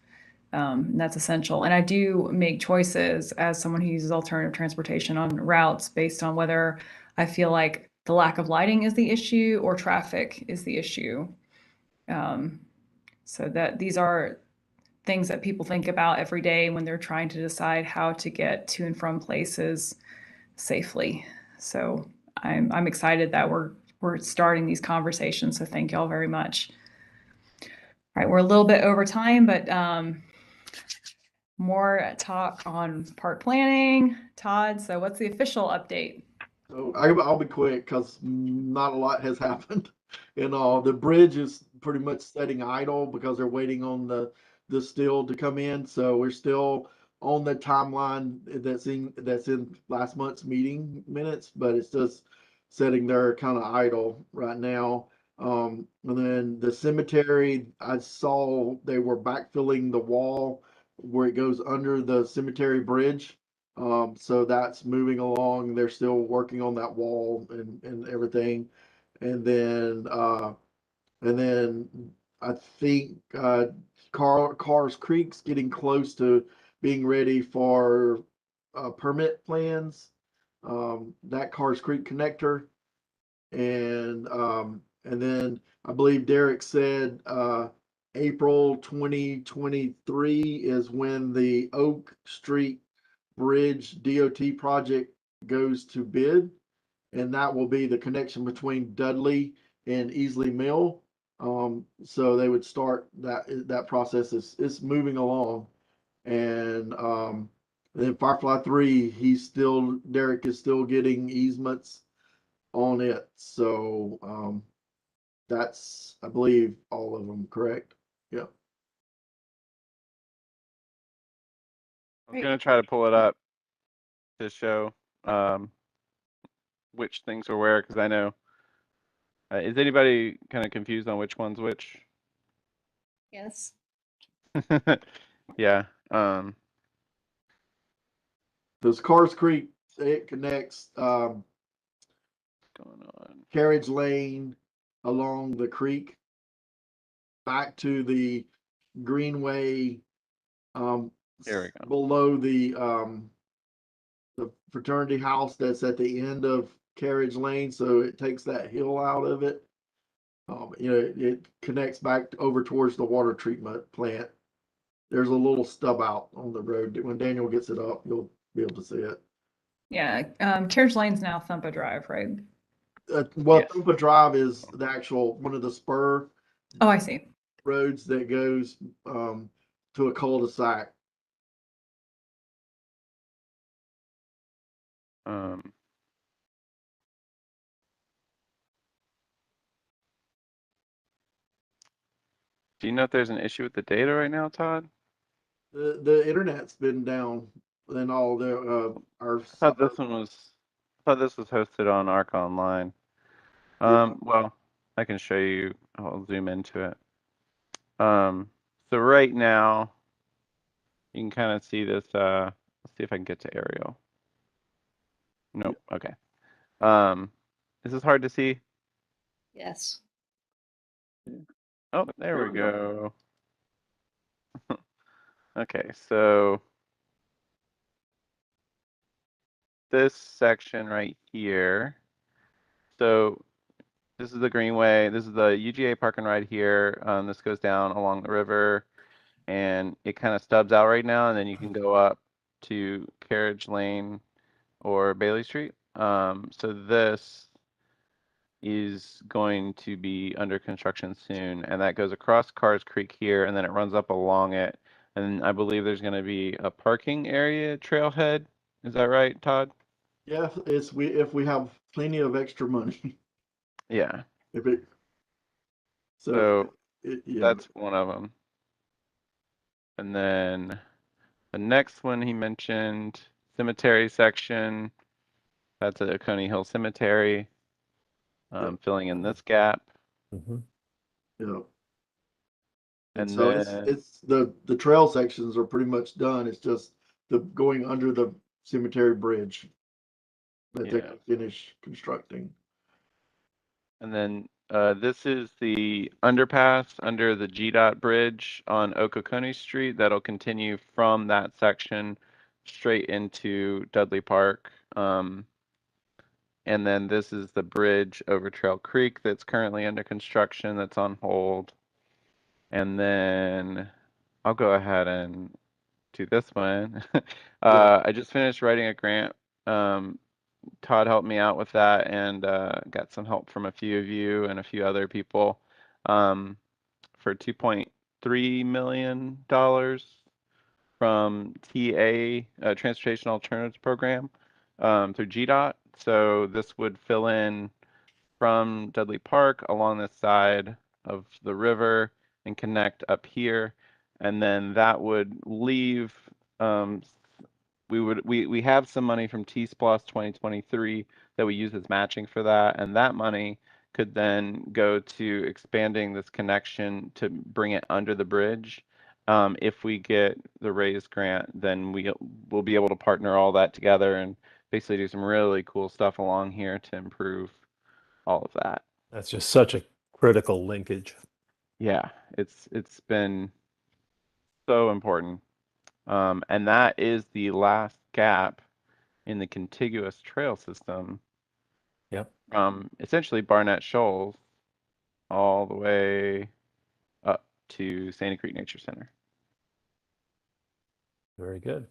And that's essential. And I do make choices as someone who uses alternative transportation on routes based on whether I feel like the lack of lighting is the issue or traffic is the issue. So that these are things that people think about every day when they're trying to decide how to get to and from places safely. So I'm excited that we're we're starting these conversations. So thank y'all very much. All right, we're a little bit over time, but more talk on park planning. Todd, so what's the official update? So I'll be quick because not a lot has happened. The bridge is pretty much sitting idle because they're waiting on the steel to come in. So we're still on the timeline that's in last month's meeting minutes, but it's just sitting there kind of idle right now. And then the cemetery, I saw they were backfilling the wall where it goes under the cemetery bridge. So that's moving along. They're still working on that wall and everything. And then I think Cars Creek's getting close to being ready for permit plans. That Cars Creek connector. And then I believe Derek said April 2023 is when the Oak Street Bridge DOT project goes to bid, and that will be the connection between Dudley and Easley Mill. So they would start that process is moving along, and then Firefly 3, Derek is still getting easements on it. So that's, I believe, all of them, correct? Yeah. I'm gonna try to pull it up to show which things are where, because I know. Is anybody kind of confused on which one's which? Yes. Yeah. Those Cars Creek, it connects Going on. Carriage Lane along the creek back to the Greenway, Here we go. below the fraternity house that's at the end of Carriage Lane. So it takes that hill out of it. It connects back over towards the water treatment plant. There's a little stub out on the road. When Daniel gets it up, you'll be able to see it. Yeah, Carriage Lane's now Thumpa Drive, right? Yes. Thupa Drive is the actual one of the spur Oh, I see. roads that goes to a cul-de-sac. Do you know if there's an issue with the data right now, Todd? The internet's been down and all the our I thought this was hosted on Arc Online. Yeah. Well, I can show you. I'll zoom into it. So right now, you can kind of see this. Let's see if I can get to aerial. Nope. Okay. Is this hard to see? Yes. Oh, there we go. Okay, so this section right here. So this is the Greenway. This is the UGA Park and Ride here. This goes down along the river, and it kind of stubs out right now, and then you can go up to Carriage Lane or Bailey Street. So this is going to be under construction soon, and that goes across Cars Creek here, and then it runs up along it. And I believe there's going to be a parking area trailhead. Is that right, Todd? Yeah, if we have plenty of extra money. Yeah. If it So yeah. that's one of them. And then the next one he mentioned, cemetery section. That's at Oconee Hill Cemetery. Yep. Filling in this gap. Mhm. Yeah. And so then it's the trail sections are pretty much done. It's just the going under the cemetery bridge that they're yeah. gonna finish constructing. And then this is the underpass under the GDOT bridge on Oconee Street that'll continue from that section straight into Dudley Park. And then this is the bridge over Trail Creek that's currently under construction, that's on hold. And then I'll go ahead and do this one. I just finished writing a grant Todd helped me out with that, and got some help from a few of you and a few other people for $2.3 million from TA, Transportation Alternatives Program, through GDOT. So this would fill in from Dudley Park along the side of the river and connect up here. And then that would leave, we have some money from T-Splosh 2023 that we use as matching for that. And that money could then go to expanding this connection to bring it under the bridge. If we get the RAISE grant, then we'll be able to partner all that together and basically do some really cool stuff along here to improve all of that. That's just such a critical linkage. Yeah, it's been so important. And that is the last gap in the contiguous trail system. Yep. From essentially Barnett Shoals all the way up to Sandy Creek Nature Center. Very good.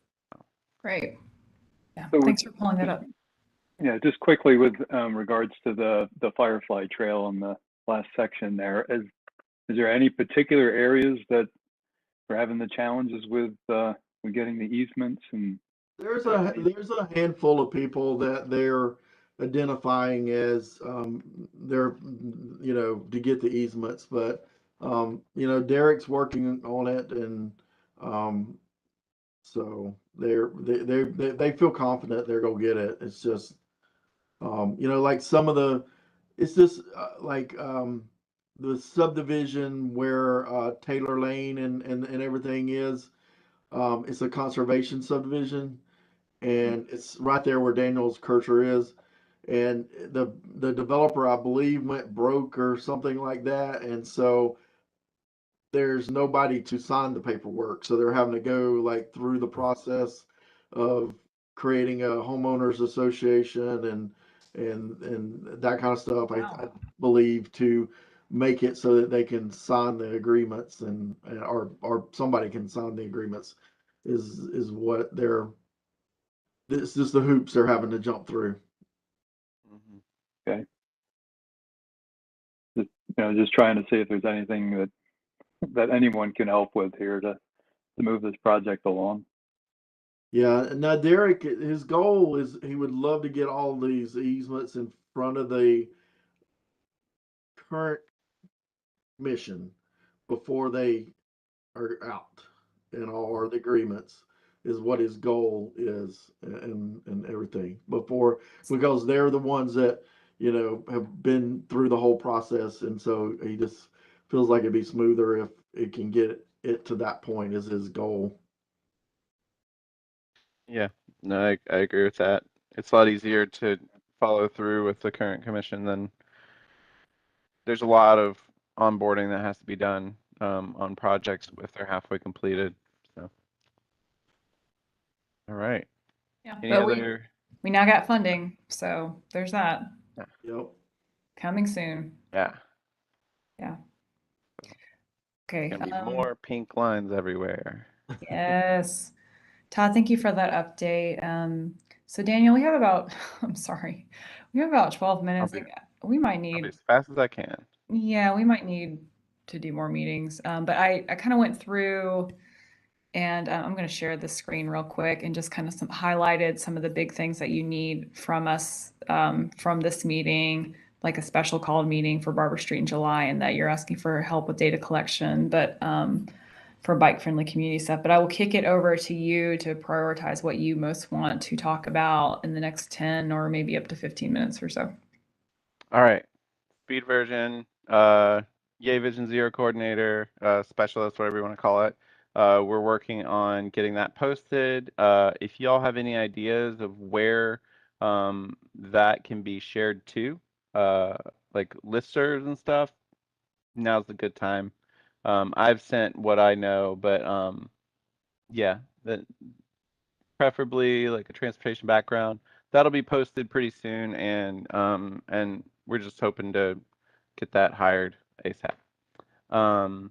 Great. Yeah, So thanks for pulling that up. Yeah, just quickly with regards to the Firefly Trail on the last section there, is there any particular areas that are having the challenges with getting the easements? And There's a handful of people that they're identifying as they're to get the easements, but Derek's working on it, and so they feel confident they're gonna get it. It's just like some of the it's just like the subdivision where Taylor Lane and everything is. It's a conservation subdivision, and it's right there where Daniel's Kircher is. And the developer, I believe, went broke or something like that, and so there's nobody to sign the paperwork. So they're having to go like through the process of creating a homeowners association and that kind of stuff. Wow. I believe to make it so that they can sign the agreements or somebody can sign the agreements is what they're this is the hoops they're having to jump through. okay, just trying to see if there's anything that anyone can help with here to move this project along. Yeah, now Derek, his goal is he would love to get all these easements in front of the current mission before they are out and all our agreements is what his goal is and everything before, because they're the ones that have been through the whole process, and so he just feels like it'd be smoother if it can get it to that point is his goal. Yeah, no, I agree with that. It's a lot easier to follow through with the current commission than there's a lot of onboarding that has to be done on projects if they're halfway completed. So, all right. Yeah, Any but other? we now got funding, so there's that Yep. coming soon. Yeah. Yeah. Okay. Gonna be more pink lines everywhere. Yes. Todd, thank you for that update. So Daniel, we have about, I'm sorry, we have about 12 minutes. be- Like, we might I'll be need, as fast as I can. yeah, we might need to do more meetings. But I kind of went through and I'm going to share the screen real quick and just kind of highlighted some of the big things that you need from us from this meeting, like a special called meeting for Barber Street in July, and that you're asking for help with data collection, but for bike-friendly community stuff. But I will kick it over to you to prioritize what you most want to talk about in the next 10 or maybe up to 15 minutes or so. All right. Speed version, Yay Vision Zero coordinator, specialist, whatever you want to call it. We're working on getting that posted. If y'all have any ideas of where that can be shared to, like listservs and stuff, now's the good time. I've sent what I know, but yeah, that preferably like a transportation background. That'll be posted pretty soon, and we're just hoping to get that hired ASAP.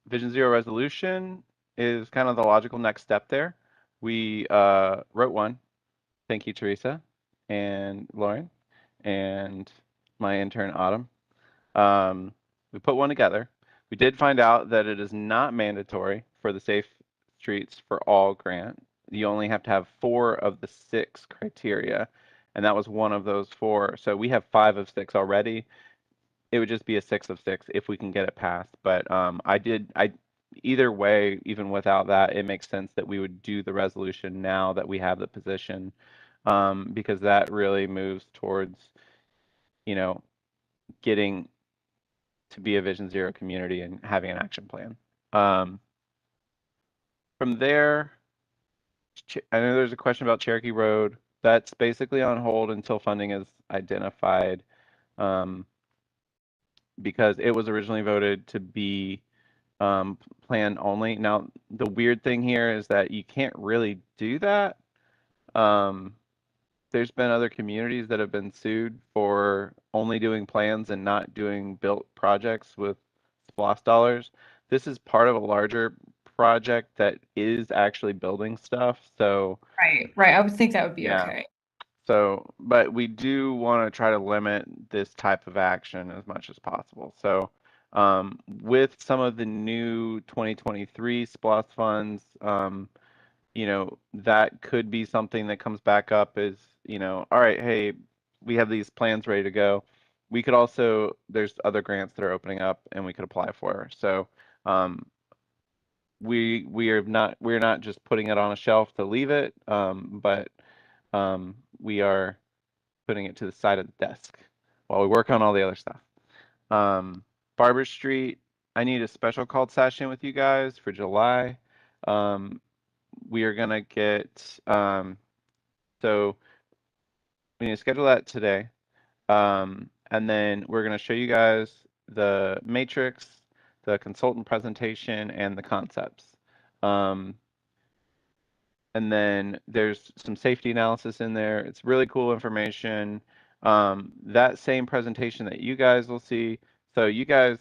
Vision Zero resolution is kind of the logical next step there. We wrote one. Thank you, Teresa. and Lauren and my intern Autumn. We put one together. We did find out that it is not mandatory for the Safe Streets for All grant. You only have to have 4 of the 6 criteria, and that was one of those 4. So we have 5 of 6 already. It would just be a 6 of 6 if we can get it passed. But either way, even without that, it makes sense that we would do the resolution now that we have the position, because that really moves towards, you know, getting to be a Vision Zero community and having an action plan. From there, I know there's a question about Cherokee Road. That's basically on hold until funding is identified, because it was originally voted to be plan only. Now, the weird thing here is that you can't really do that. There's been other communities that have been sued for only doing plans and not doing built projects with SPLOST dollars. This is part of a larger project that is actually building stuff. So Right. I would think that would be yeah. okay. So, but we do want to try to limit this type of action as much as possible. So, with some of the new 2023 SPLOST funds, you know, that could be something that comes back up as, you know, all right, hey, we have these plans ready to go. We could also, there's other grants that are opening up and we could apply for. So, we're not just putting it on a shelf to leave it, but we are putting it to the side of the desk while we work on all the other stuff. Barber Street, I need a special called session with you guys for July. We are gonna get, so we need to schedule that today. And then we're gonna show you guys the matrix, the consultant presentation, and the concepts. And then there's some safety analysis in there. It's really cool information. That same presentation that you guys will see. So you guys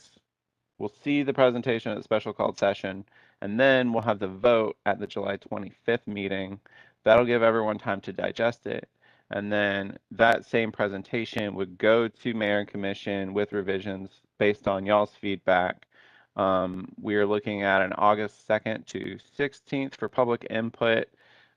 will see the presentation at the special called session, and then we'll have the vote at the July 25th meeting. That'll give everyone time to digest it. And then that same presentation would go to Mayor and Commission with revisions based on y'all's feedback. We are looking at an August 2nd to 16th for public input.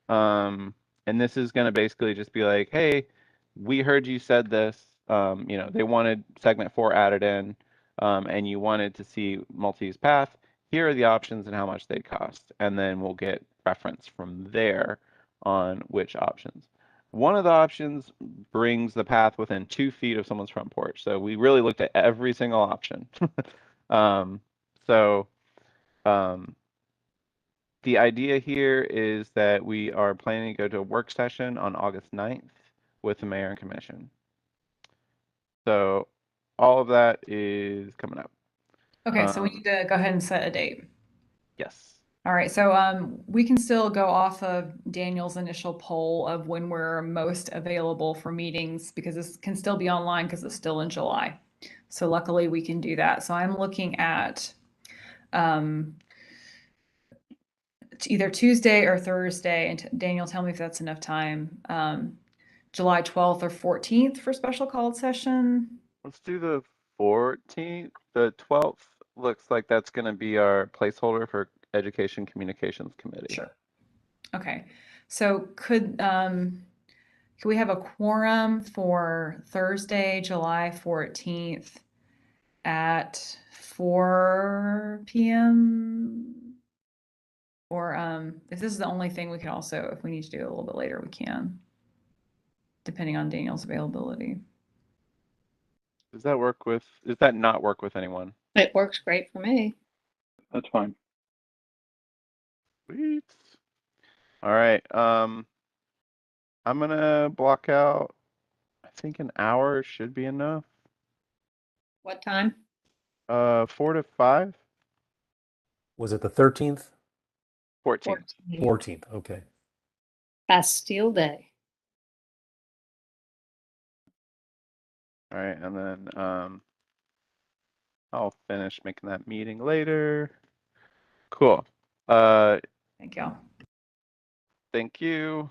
And this is going to basically just be like, hey, we heard you said this. You know, they wanted segment 4 added in, and you wanted to see multi-use path. Here are the options and how much they cost. And then we'll get reference from there on which options. One of the options brings the path within 2 feet of someone's front porch. So we really looked at every single option. So the idea here is that we are planning to go to a work session on August 9th with the Mayor and Commission. So all of that is coming up. Okay, so we need to go ahead and set a date. Yes. All right, so we can still go off of Daniel's initial poll of when we're most available for meetings, because this can still be online because it's still in July. So luckily we can do that. So I'm looking at either Tuesday or Thursday, and Daniel, tell me if that's enough time. July 12th or 14th for special called session. Let's do the 14th. The 12th looks like that's going to be our placeholder for Education Communications Committee. Sure. Okay. So could we have a quorum for Thursday, July 14th at 4 p.m.? Or if this is the only thing, we can also, if we need to do it a little bit later, we can, depending on Daniel's availability. Does that not work with anyone? It works great for me. That's fine. Sweet. All right. I'm gonna block out, I think an hour should be enough. What time? 4 to 5. Was it the 13th? 14. 14th, okay. Bastille Day. All right, and then I'll finish making that meeting later. Cool. Thank y'all. Thank you.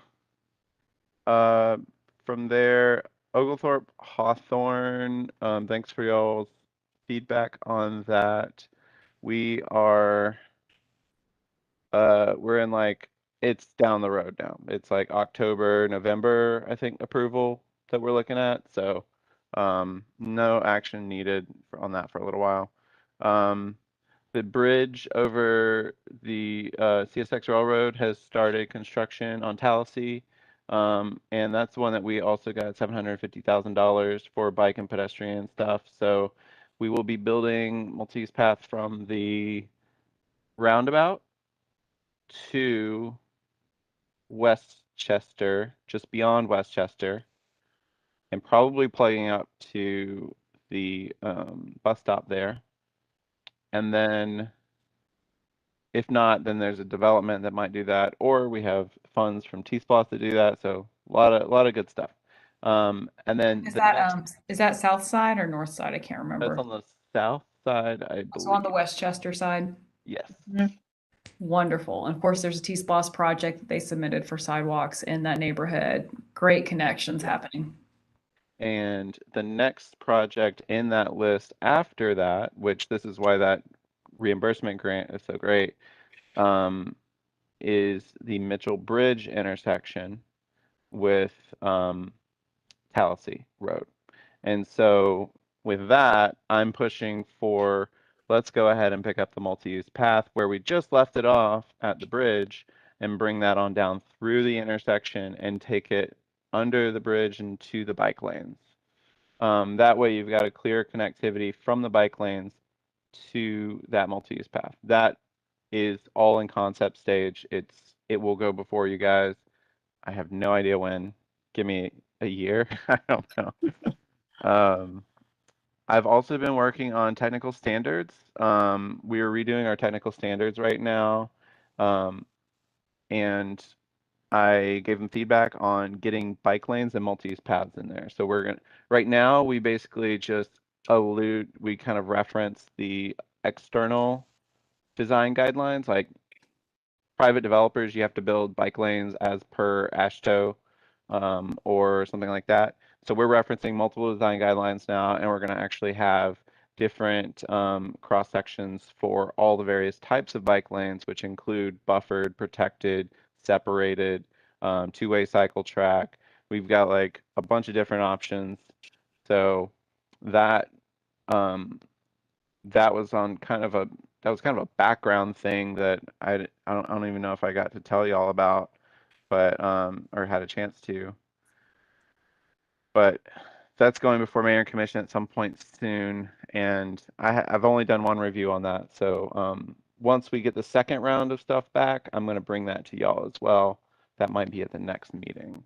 from there, Oglethorpe, Hawthorne, thanks for y'all's feedback on that. We are, we're in like, it's down the road now. It's like October, November, I think, approval that we're looking at. So, no action needed on that for a little while. The bridge over the CSX Railroad has started construction on Tallahassee. And that's one that we also got $750,000 for bike and pedestrian stuff. So we will be building multi-use path from the roundabout to Westchester, just beyond Westchester, and probably plugging up to the bus stop there. And then if not, then there's a development that might do that, or we have funds from T-Splosh to do that. So a lot of good stuff. And then Is the that, next, is that south side or north side? I can't that's remember. on the south side, I So on the believe. Westchester side? Yes. Wonderful. And of course, there's a T-Splosh project that they submitted for sidewalks in that neighborhood. Great connections happening. And the next project in that list after that, which this is why that reimbursement grant is so great, is the Mitchell Bridge intersection with Tallahassee Road. And so with that, I'm pushing for, let's go ahead and pick up the multi-use path where we just left it off at the bridge and bring that on down through the intersection and take it under the bridge and to the bike lanes. That way you've got a clear connectivity from the bike lanes to that multi-use path. That is all in concept stage. It will go before you guys. I have no idea when. Give me a year. I don't know. I've also been working on technical standards. We are redoing our technical standards right now. And I gave them feedback on getting bike lanes and multi-use paths in there. So right now we basically just we kind of reference the external design guidelines, like private developers, you have to build bike lanes as per AASHTO, or something like that. So we're referencing multiple design guidelines now, and we're going to actually have different cross sections for all the various types of bike lanes, which include buffered, protected, separated, two-way cycle track. We've got like a bunch of different options. So that that was on kind of a background thing that I don't even know if I got to tell y'all about, but or had a chance to. But that's going before Mayor and Commission at some point soon, and I've only done one review on that. So once we get the second round of stuff back, I'm going to bring that to y'all as well. That might be at the next meeting.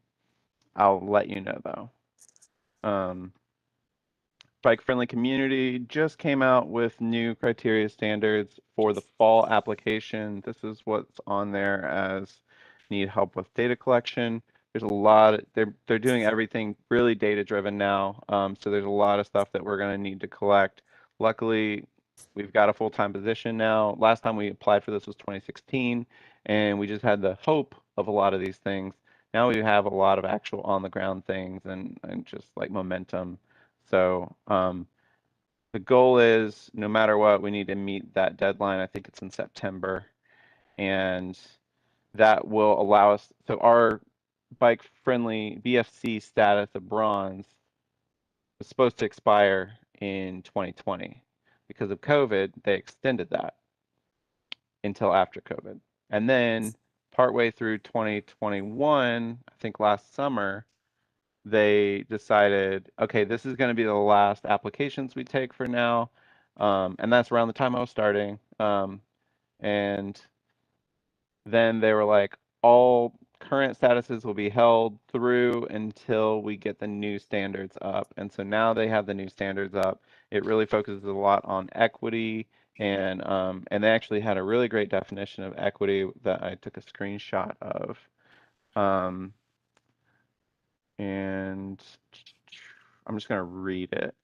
I'll let you know though. Bike Friendly Community just came out with new criteria standards for the fall application. This is what's on there as need help with data collection. There's a lot, they're doing everything really data driven now. So there's a lot of stuff that we're going to need to collect. Luckily, we've got a full-time position now. Last time we applied for this was 2016, and we just had the hope of a lot of these things. Now we have a lot of actual on the ground things and just like momentum. So the goal is no matter what, we need to meet that deadline. I think it's in September. And that will allow us, so our bike friendly BFC status of bronze was supposed to expire in 2020. Because of COVID, they extended that until after COVID. And then partway through 2021, I think last summer, they decided, okay, this is going to be the last applications we take for now. And that's around the time I was starting. And then they were like, all current statuses will be held through until we get the new standards up. And so now they have the new standards up. It really focuses a lot on equity. And they actually had a really great definition of equity that I took a screenshot of. And I'm just going to read it.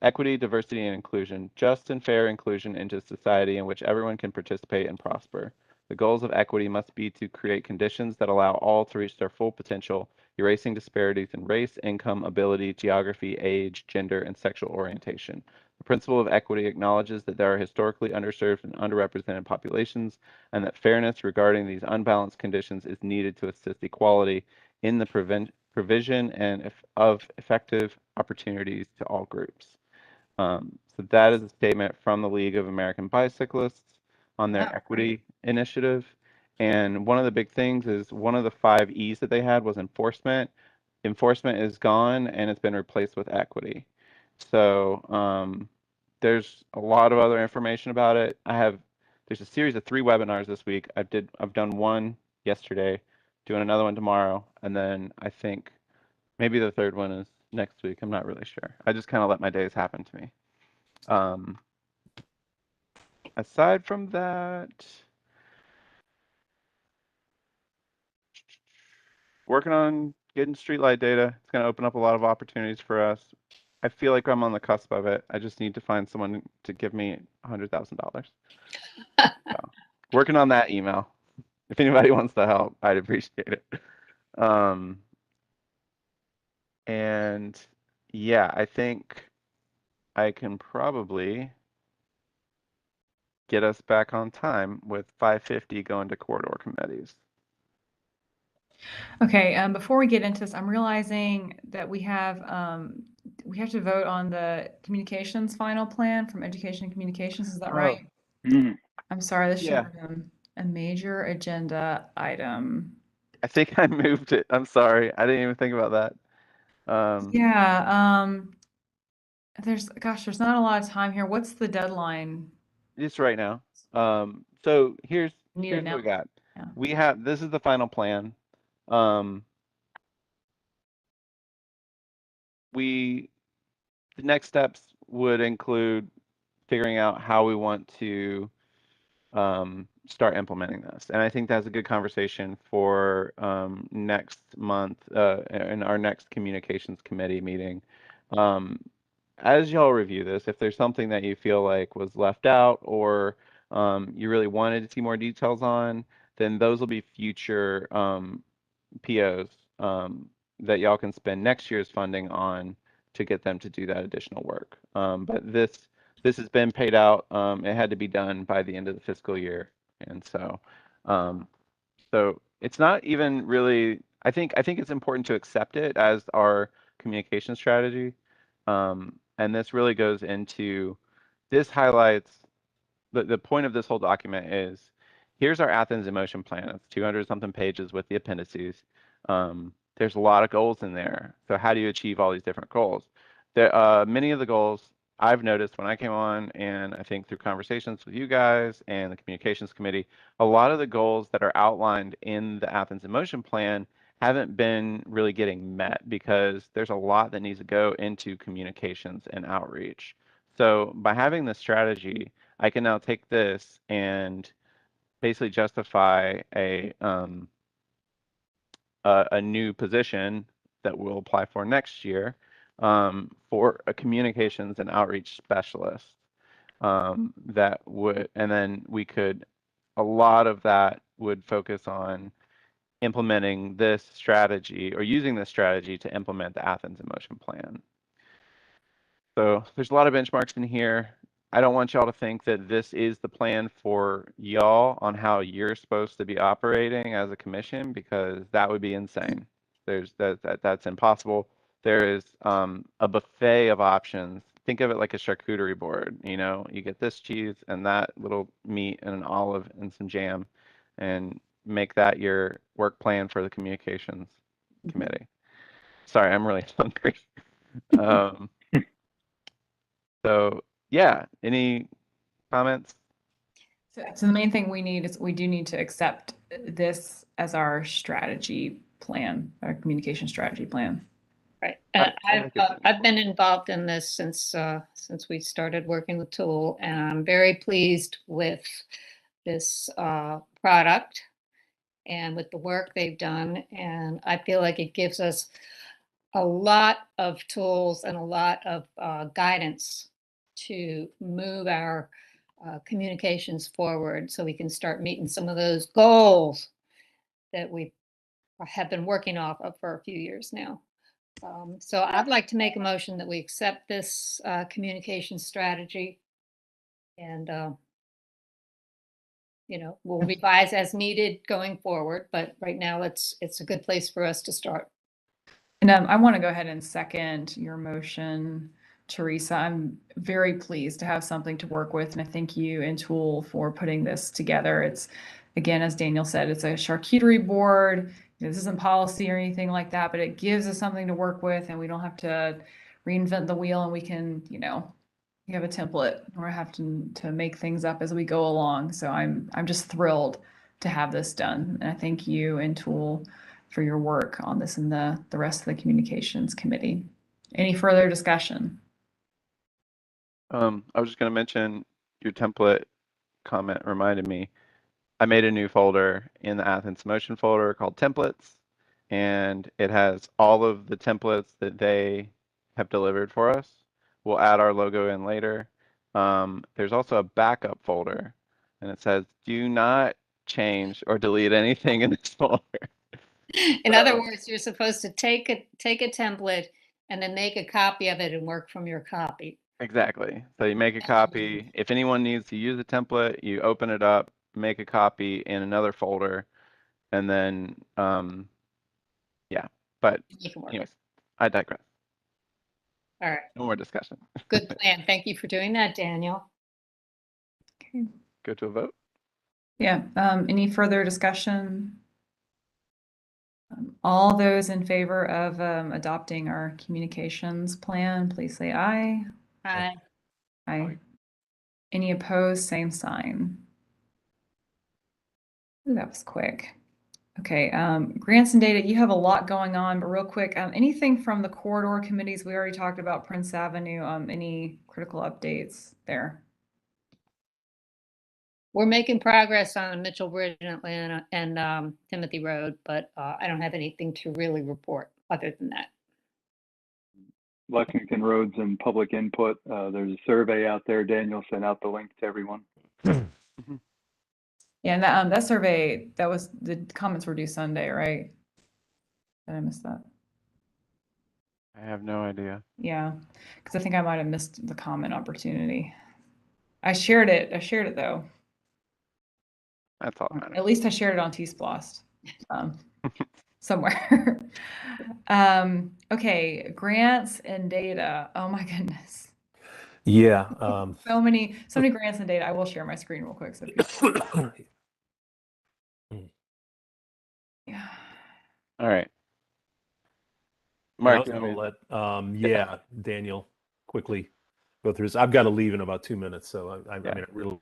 Equity, diversity, and inclusion, just and fair inclusion into society in which everyone can participate and prosper. The goals of equity must be to create conditions that allow all to reach their full potential, erasing disparities in race, income, ability, geography, age, gender, and sexual orientation. The principle of equity acknowledges that there are historically underserved and underrepresented populations, and that fairness regarding these unbalanced conditions is needed to assist equality in the provision and of effective opportunities to all groups. So that is a statement from the League of American Bicyclists on their Oh, equity initiative. And one of the big things is one of the 5 E's that they had was enforcement. Enforcement is gone and it's been replaced with equity. So there's a lot of other information about it. There's a series of 3 webinars this week. I've done one yesterday, doing another one tomorrow, and then I think maybe the 3rd one is next week. I'm not really sure. I just kind of let my days happen to me. Aside from that, working on getting streetlight data. It's going to open up a lot of opportunities for us. I feel like I'm on the cusp of it. I just need to find someone to give me $100,000. So, working on that email. If anybody wants to help, I'd appreciate it. And yeah, I think I can probably get us back on time with 5:50 going to corridor committees. Okay, before we get into this, I'm realizing that we have to vote on the communications final plan from Education and Communications. Is that right? Mhm. I'm sorry, this should Yeah. have been a major agenda item. I think I moved it. I'm sorry. I didn't even think about that. Yeah, there's not a lot of time here. What's the deadline? Just right now. So here's Need it what we got. Yeah. This is the final plan. The next steps would include figuring out how we want to start implementing this. And I think that's a good conversation for next month in our next communications committee meeting. As y'all review this, if there's something that you feel like was left out or you really wanted to see more details on, then those will be future POs that y'all can spend next year's funding on to get them to do that additional work. But this has been paid out. It had to be done by the end of the fiscal year, and so it's not even really. I think it's important to accept it as our communication strategy, and this really goes into. This highlights the point of this whole document is here's our Athens in Motion plan. It's 200 something pages with the appendices. There's a lot of goals in there. So how do you achieve all these different goals? Many of the goals I've noticed when I came on, and I think through conversations with you guys and the communications committee, a lot of the goals that are outlined in the Athens in Motion plan haven't been really getting met because there's a lot that needs to go into communications and outreach. So by having this strategy, I can now take this and basically justify a new position that we'll apply for next year for a communications and outreach specialist. That would, and then a lot of that would focus on implementing this strategy or using this strategy to implement the Athens in Motion plan. So there's a lot of benchmarks in here. I don't want y'all to think that this is the plan for y'all on how you're supposed to be operating as a commission, because that would be insane. That's impossible. There is a buffet of options. Think of it like a charcuterie board. You know, you get this cheese and that little meat and an olive and some jam, and make that your work plan for the communications committee. Sorry, I'm really hungry. So yeah, any comments? So the main thing we need is we do need to accept this as our strategy plan, our communication strategy plan. Right. I think it's I've been involved in this since we started working with Tool, and I'm very pleased with this product and with the work they've done. And I feel like it gives us a lot of tools and a lot of guidance to move our communications forward so we can start meeting some of those goals that we have been working off of for a few years now. So I'd like to make a motion that we accept this communication strategy, and we'll revise as needed going forward. But right now, it's a good place for us to start. And I want to go ahead and second your motion, Teresa. I'm very pleased to have something to work with, and I thank you and Tool for putting this together. It's, again, as Daniel said, it's a charcuterie board. This isn't policy or anything like that, but it gives us something to work with, and we don't have to reinvent the wheel, and we can, we have a template. We're having to make things up as we go along. So I'm just thrilled to have this done, and I thank you and Tool for your work on this and the rest of the communications committee. Any further discussion? I was just going to mention your template comment reminded me. I made a new folder in the Athens Motion folder called templates, and it has all of the templates that they have delivered for us. We'll add our logo in later. There's also a backup folder, and it says, do not change or delete anything in this folder. In other words, you're supposed to take a template and then make a copy of it and work from your copy. Exactly. So you make a copy. If anyone needs to use a template, you open it up, make a copy in another folder, and then, yeah. But anyways, I digress. All right. No more discussion. Good plan. Thank you for doing that, Daniel. Okay. Go to a vote. Yeah. Any further discussion? All those in favor of adopting our communications plan, please say aye. Aye. Aye. Any opposed, same sign. Ooh, that was quick. Okay, grants and data, you have a lot going on, but real quick, anything from the corridor committees? We already talked about Prince Avenue. Any critical updates there? We're making progress on Mitchell Bridge in Atlanta and Timothy Road, but I don't have anything to really report other than that. Lexington roads and public input. There's a survey out there. Daniel sent out the link to everyone. Yeah, and that survey, the comments were due Sunday, right? Did I miss that? I have no idea. Yeah, because I think I might have missed the comment opportunity. I shared it though. That's all that matters. At least I shared it on T-Splost somewhere. Okay, grants and data. Oh my goodness. Yeah. So many grants and data. I will share my screen real quick. So yeah. All right. I Mark, was going to let Daniel quickly go through this. I've got to leave in about 2 minutes, so I mean, really,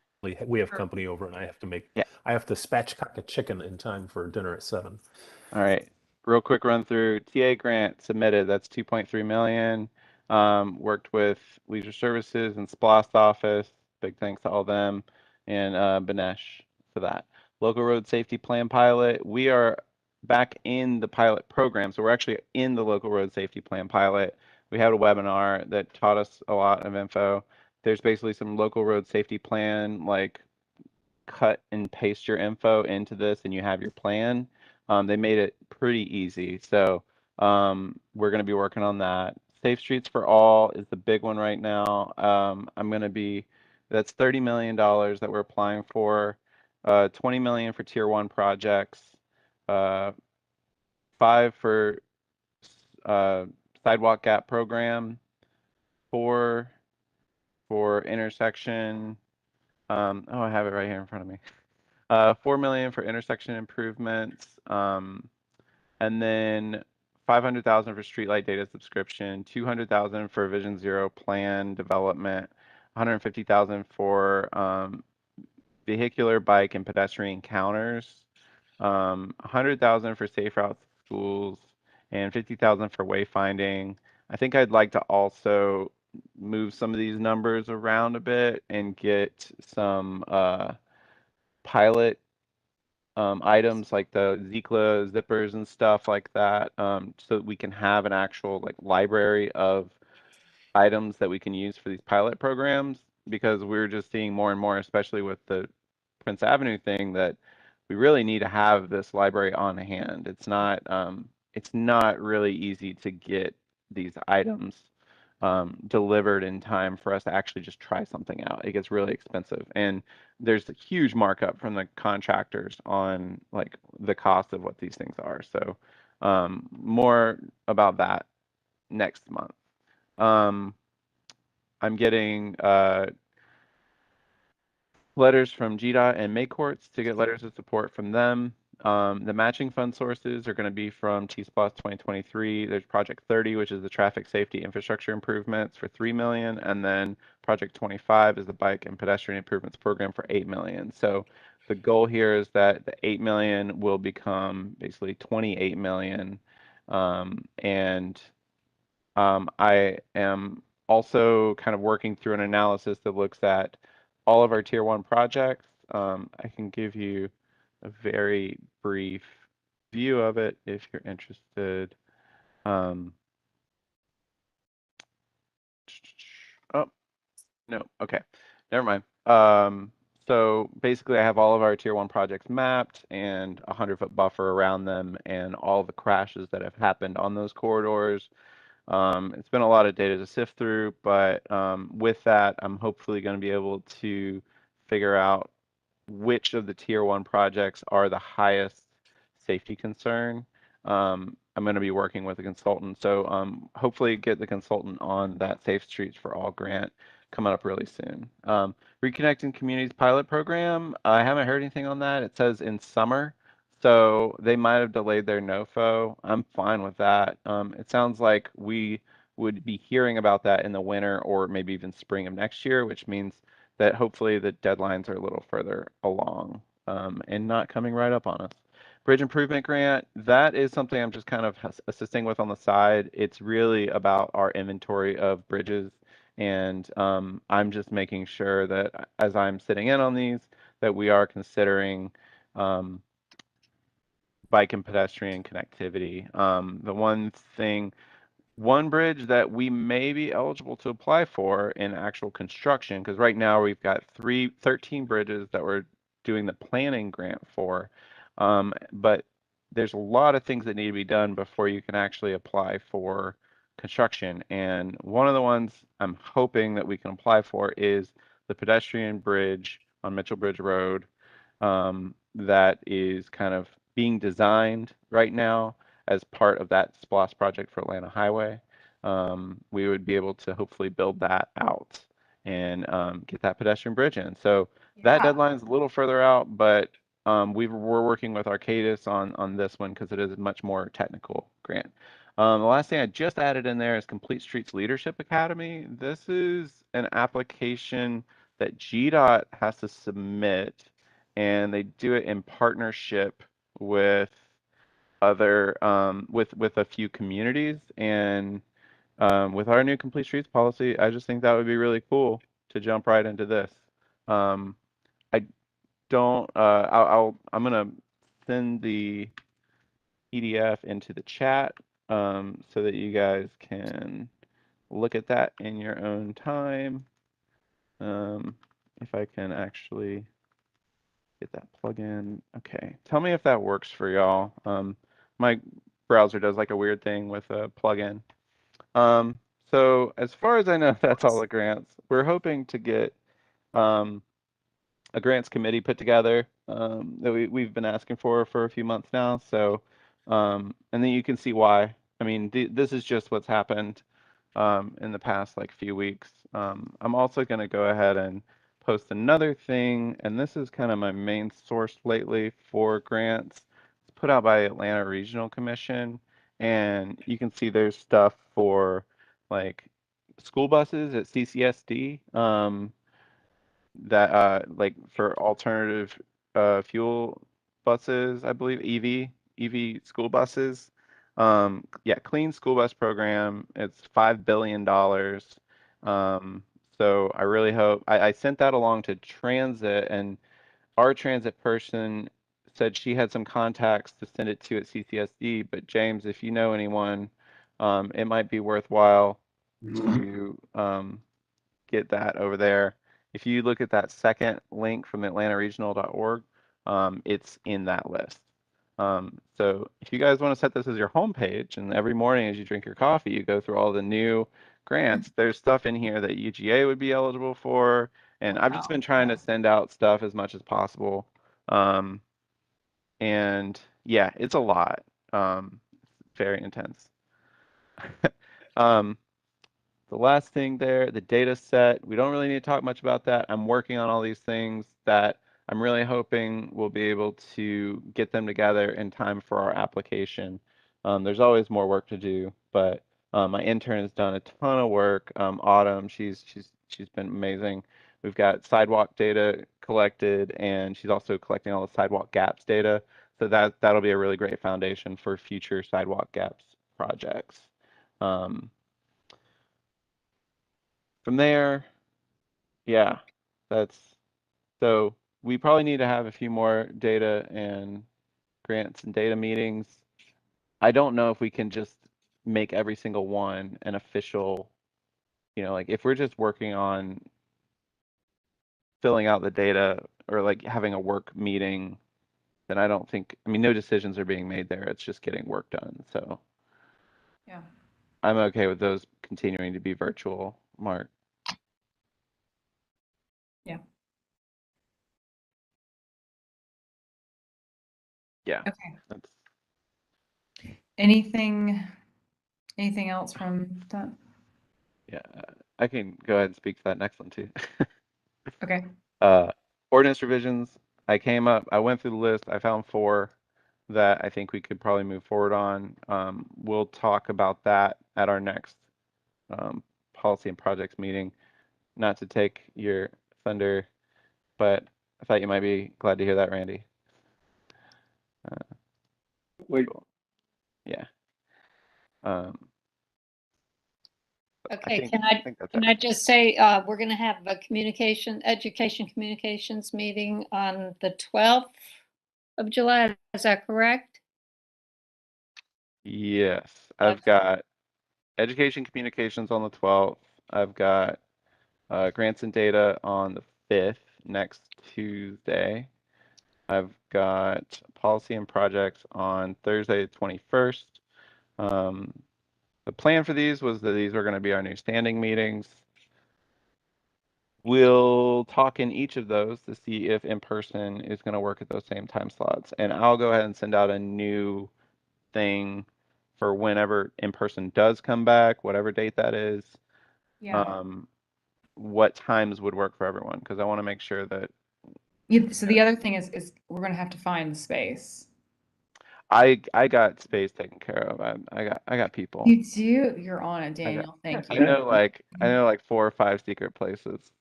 we have company over, and I have to I have to spatchcock a chicken in time for dinner at 7. All right. Real quick run through. TA grant submitted. That's 2.3 million. Worked with Leisure Services and SPLOST office. Big thanks to all them and Banesh for that. Local road safety plan pilot. We are back in the pilot program, so we're actually in the local road safety plan pilot. We had a webinar that taught us a lot of info. There's basically some local road safety plan, like cut and paste your info into this and you have your plan. They made it pretty easy. So we're going to be working on that. Safe Streets for All is the big one right now. That's $30 million that we're applying for, 20 million for tier 1 projects, 5 for sidewalk gap program, 4 for intersection. I have it right here in front of me. 4 million for intersection improvements, and then 500,000 for streetlight data subscription, 200,000 for Vision Zero plan development, 150,000 for vehicular, bike, and pedestrian counters, 100,000 for safe routes to schools, and 50,000 for wayfinding. I think I'd like to also move some of these numbers around a bit and get some pilot items like the Zikla zippers and stuff like that, so that we can have an actual library of items that we can use for these pilot programs. because we're just seeing more and more, especially with the Prince Avenue thing, that we really need to have this library on hand. It's not really easy to get these items delivered in time for us to actually just try something out. It gets really expensive, and there's a huge markup from the contractors on like the cost of what these things are. So more about that next month. Um, I'm getting letters from GDOT and Maycourts to get letters of support from them. The matching fund sources are going to be from T-SPLOST 2023. There's Project 30, which is the traffic safety infrastructure improvements for 3 million, and then Project 25 is the bike and pedestrian improvements program for 8 million. So the goal here is that the 8 million will become basically 28 million, and I am also kind of working through an analysis that looks at all of our tier one projects. I can give you a very brief view of it if you're interested. Oh, no, okay, never mind. So basically I have all of our tier one projects mapped and a 100-foot buffer around them and all the crashes that have happened on those corridors. It's been a lot of data to sift through, but with that, I'm hopefully going to be able to figure out which of the tier one projects are the highest safety concern. I'm going to be working with a consultant, so hopefully get the consultant on that Safe Streets for All grant coming up really soon. Reconnecting Communities pilot program, I haven't heard anything on that. It says in summer. So they might have delayed their NOFO. I'm fine with that. It sounds like we would be hearing about that in the winter or maybe even spring of next year, which means that hopefully the deadlines are a little further along and not coming right up on us. Bridge Improvement Grant, that is something I'm just kind of assisting with on the side. It's really about our inventory of bridges, and I'm just making sure that as I'm sitting in on these, that we are considering bike and pedestrian connectivity. The one bridge that we may be eligible to apply for in actual construction, because right now we've got 13 bridges that we're doing the planning grant for, but there's a lot of things that need to be done before you can actually apply for construction. And one of the ones I'm hoping that we can apply for is the pedestrian bridge on Mitchell Bridge Road that is kind of being designed right now as part of that SPLOST project for Atlanta Highway. We would be able to hopefully build that out and get that pedestrian bridge in. So that deadline is a little further out, but we're working with Arcadis on this one because it is a much more technical grant. The last thing I just added in there is Complete Streets Leadership Academy. This is an application that GDOT has to submit, and they do it in partnership with other with a few communities. And with our new Complete Streets policy, I just think that would be really cool to jump right into this. I don't I'm gonna send the PDF into the chat so that you guys can look at that in your own time. If I can actually get that plugin. Okay, tell me if that works for y'all. My browser does like a weird thing with a plugin. So as far as I know, that's all the grants. We're hoping to get a grants committee put together that we've been asking for a few months now. So, and then you can see why. I mean, this is just what's happened in the past like few weeks. I'm also going to go ahead and post another thing, and this is kind of my main source lately for grants. It's put out by Atlanta Regional Commission, and you can see there's stuff for like school buses at CCSD. That like for alternative fuel buses, I believe EV school buses. Yeah, clean school bus program. It's $5 billion. So I really hope I sent that along to transit, and our transit person said she had some contacts to send it to at CCSD. But James, if you know anyone, it might be worthwhile to get that over there. If you look at that second link from atlantaregional.org, it's in that list. So if you guys want to set this as your homepage, and every morning as you drink your coffee, you go through all the new grants, there's stuff in here that UGA would be eligible for. And I've just Wow. been trying to send out stuff as much as possible. And yeah, it's a lot. Very intense. The last thing there, the data set, we don't really need to talk much about that. I'm working on all these things that I'm really hoping we'll be able to get them together in time for our application. There's always more work to do, but my intern has done a ton of work. Autumn, she's been amazing. We've got sidewalk data collected, and she's also collecting all the sidewalk gaps data. So that'll be a really great foundation for future sidewalk gaps projects. From there, yeah, so we probably need to have a few more data and grants and data meetings. I don't know if we can just make every single one an official, like if we're just working on filling out the data or like having a work meeting, then I don't think, no decisions are being made there. It's just getting work done. So Yeah. I'm okay with those continuing to be virtual, Mark. Yeah. Yeah. Okay. That's, Anything else from that? yeah, I can go ahead and speak to that next one too. Okay. Ordinance revisions. I went through the list. I found 4 that I think we could probably move forward on. We'll talk about that at our next policy and projects meeting. Not to take your thunder, but I thought you might be glad to hear that, Randy. Wait, Cool. Yeah. Um, Okay, think that's can it. I just say, we're gonna have a education communications meeting on the 12th of July, is that correct? Yes, I've got education communications on the 12th. I've got grants and data on the 5th, next Tuesday. I've got policy and projects on Thursday, the 21st. The plan for these was that these were going to be our new standing meetings. We'll talk in each of those to see if in-person is going to work at those same time slots. And I'll go ahead and send out a new thing for whenever in-person does come back, whatever date that is. Yeah. What times would work for everyone, because I want to make sure that So the other thing is we're gonna have to find the space. I got space taken care of. I got people. You do? You're on it, I got Daniel. Thank I you. know like 4 or 5 secret places.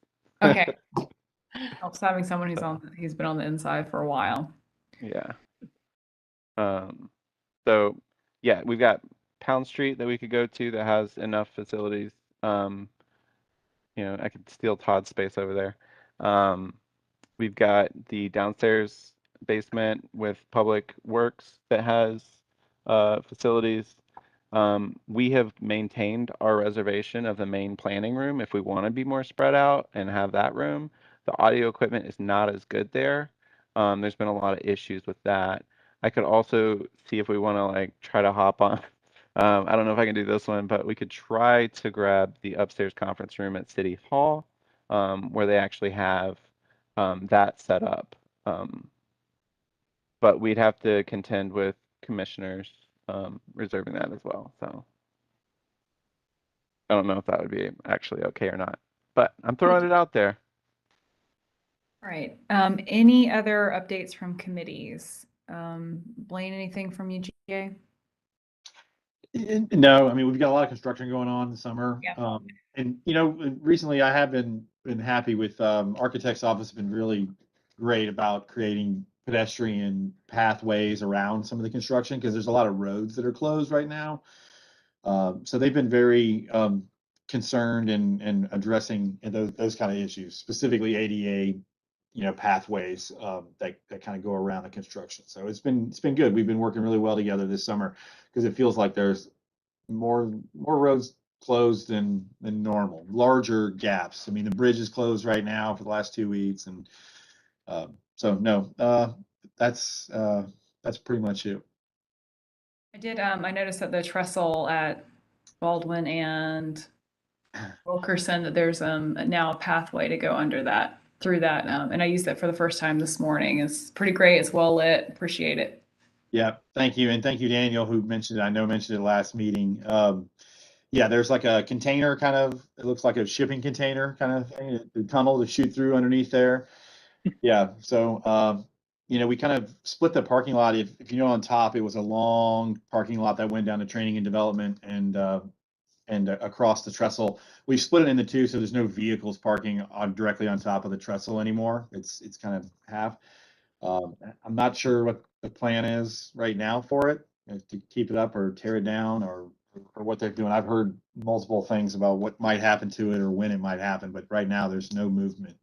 Okay. Helps having someone So, who's been on the inside for a while. yeah. So yeah, we've got Pound Street that we could go to that has enough facilities. I could steal Todd's space over there. We've got the downstairs basement with Public Works that has facilities. We have maintained our reservation of the main planning room if we want to be more spread out and have that room. The audio equipment is not as good there. There's been a lot of issues with that. I could also see if we want to like try to hop on. I don't know if I can do this one, but we could try to grab the upstairs conference room at City Hall, where they actually have that set up. But we'd have to contend with commissioners reserving that as well. So I don't know if that would be actually okay or not, but I'm throwing it out there. All right. Any other updates from committees? Blaine, anything from you, GA? No, I mean, we've got a lot of construction going on this summer. Yeah. And recently I have been happy with architect's office has been really great about creating pedestrian pathways around some of the construction because there's a lot of roads that are closed right now. So they've been very concerned and addressing those kind of issues, specifically ADA, pathways that kind of go around the construction. So it's been good. We've been working really well together this summer because it feels like there's more roads closed than normal, larger gaps. I mean, the bridge is closed right now for the last 2 weeks, and so no, that's pretty much it. I noticed that the trestle at Baldwin and Wilkerson, that there's now a pathway to go under that, through that. And I used that for the first time this morning. It's pretty great. It's well lit. Appreciate it. Yeah, thank you. And thank you, Daniel, who mentioned it. I know mentioned it last meeting. Yeah, there's like a container kind of, it looks like a shipping container kind of thing, the tunnel to shoot through underneath there. Yeah, so, you know, we kind of split the parking lot. If you know, on top, it was a long parking lot that went down to training and development and across the trestle. We split it into two, so there's no vehicles parking directly on top of the trestle anymore. It's kind of half. I'm not sure what the plan is right now for it, to keep it up or tear it down or what they're doing. I've heard multiple things about what might happen to it or when it might happen, but right now there's no movement,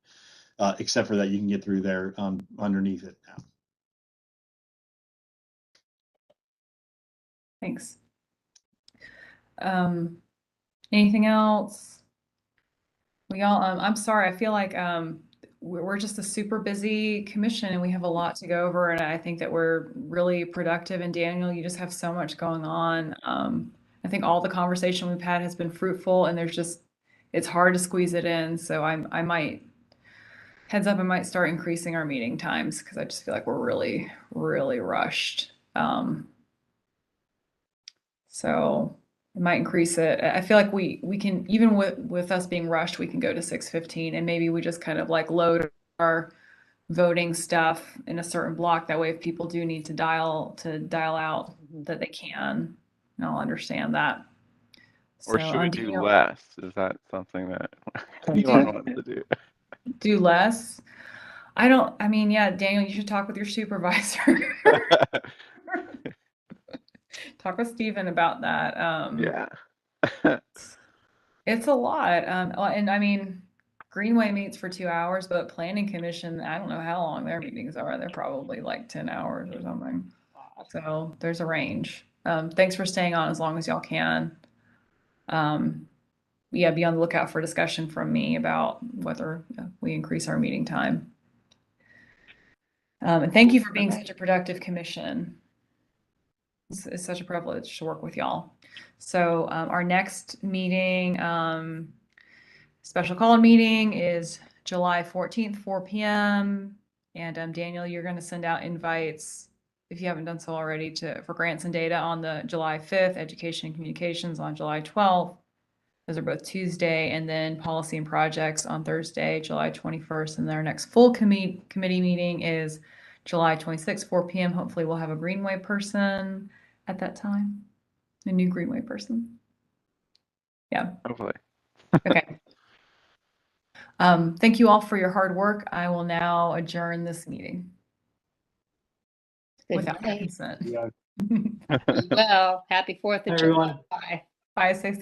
except for that you can get through there underneath it now. Thanks. Anything else? I'm sorry. I feel like we're just a super busy commission and we have a lot to go over. And I think that we're really productive. And Daniel, you just have so much going on. I think all the conversation we've had has been fruitful, and it's hard to squeeze it in. So I might, heads up, I might start increasing our meeting times because I just feel like we're really, really rushed. So it might increase it. I feel like we can, even with us being rushed, we can go to 6:15, and maybe we just kind of like load our voting stuff in a certain block. That way, if people do need to dial out, that they can, and I'll understand that. Or So, should we do Daniel, less? Is that something that anyone wants to do? do less? I mean, yeah, Daniel, you should talk with your supervisor. Talk with Steven about that. Yeah. It's a lot. And I mean, Greenway meets for 2 hours, but Planning Commission, I don't know how long their meetings are. They're probably like 10 hours or something. So there's a range. Thanks for staying on as long as y'all can. Yeah, be on the lookout for discussion from me about whether we increase our meeting time. And thank you for being such a productive commission. It's such a privilege to work with y'all. So our next meeting, special call meeting, is July 14th, 4 p.m. And Daniel, you're going to send out invites, if you haven't done so already, for grants and data on the July 5th, education and communications on July 12th. Those are both Tuesday, and then policy and projects on Thursday, July 21st. And then our next full committee meeting is July 26th, 4 p.m. Hopefully we'll have a Greenway person at that time, a new Greenway person. Yeah. Hopefully. Okay. Thank you all for your hard work. I will now adjourn this meeting Good without your night. consent. Yeah. Well, happy 4th of Everyone. July. Bye. Stay safe.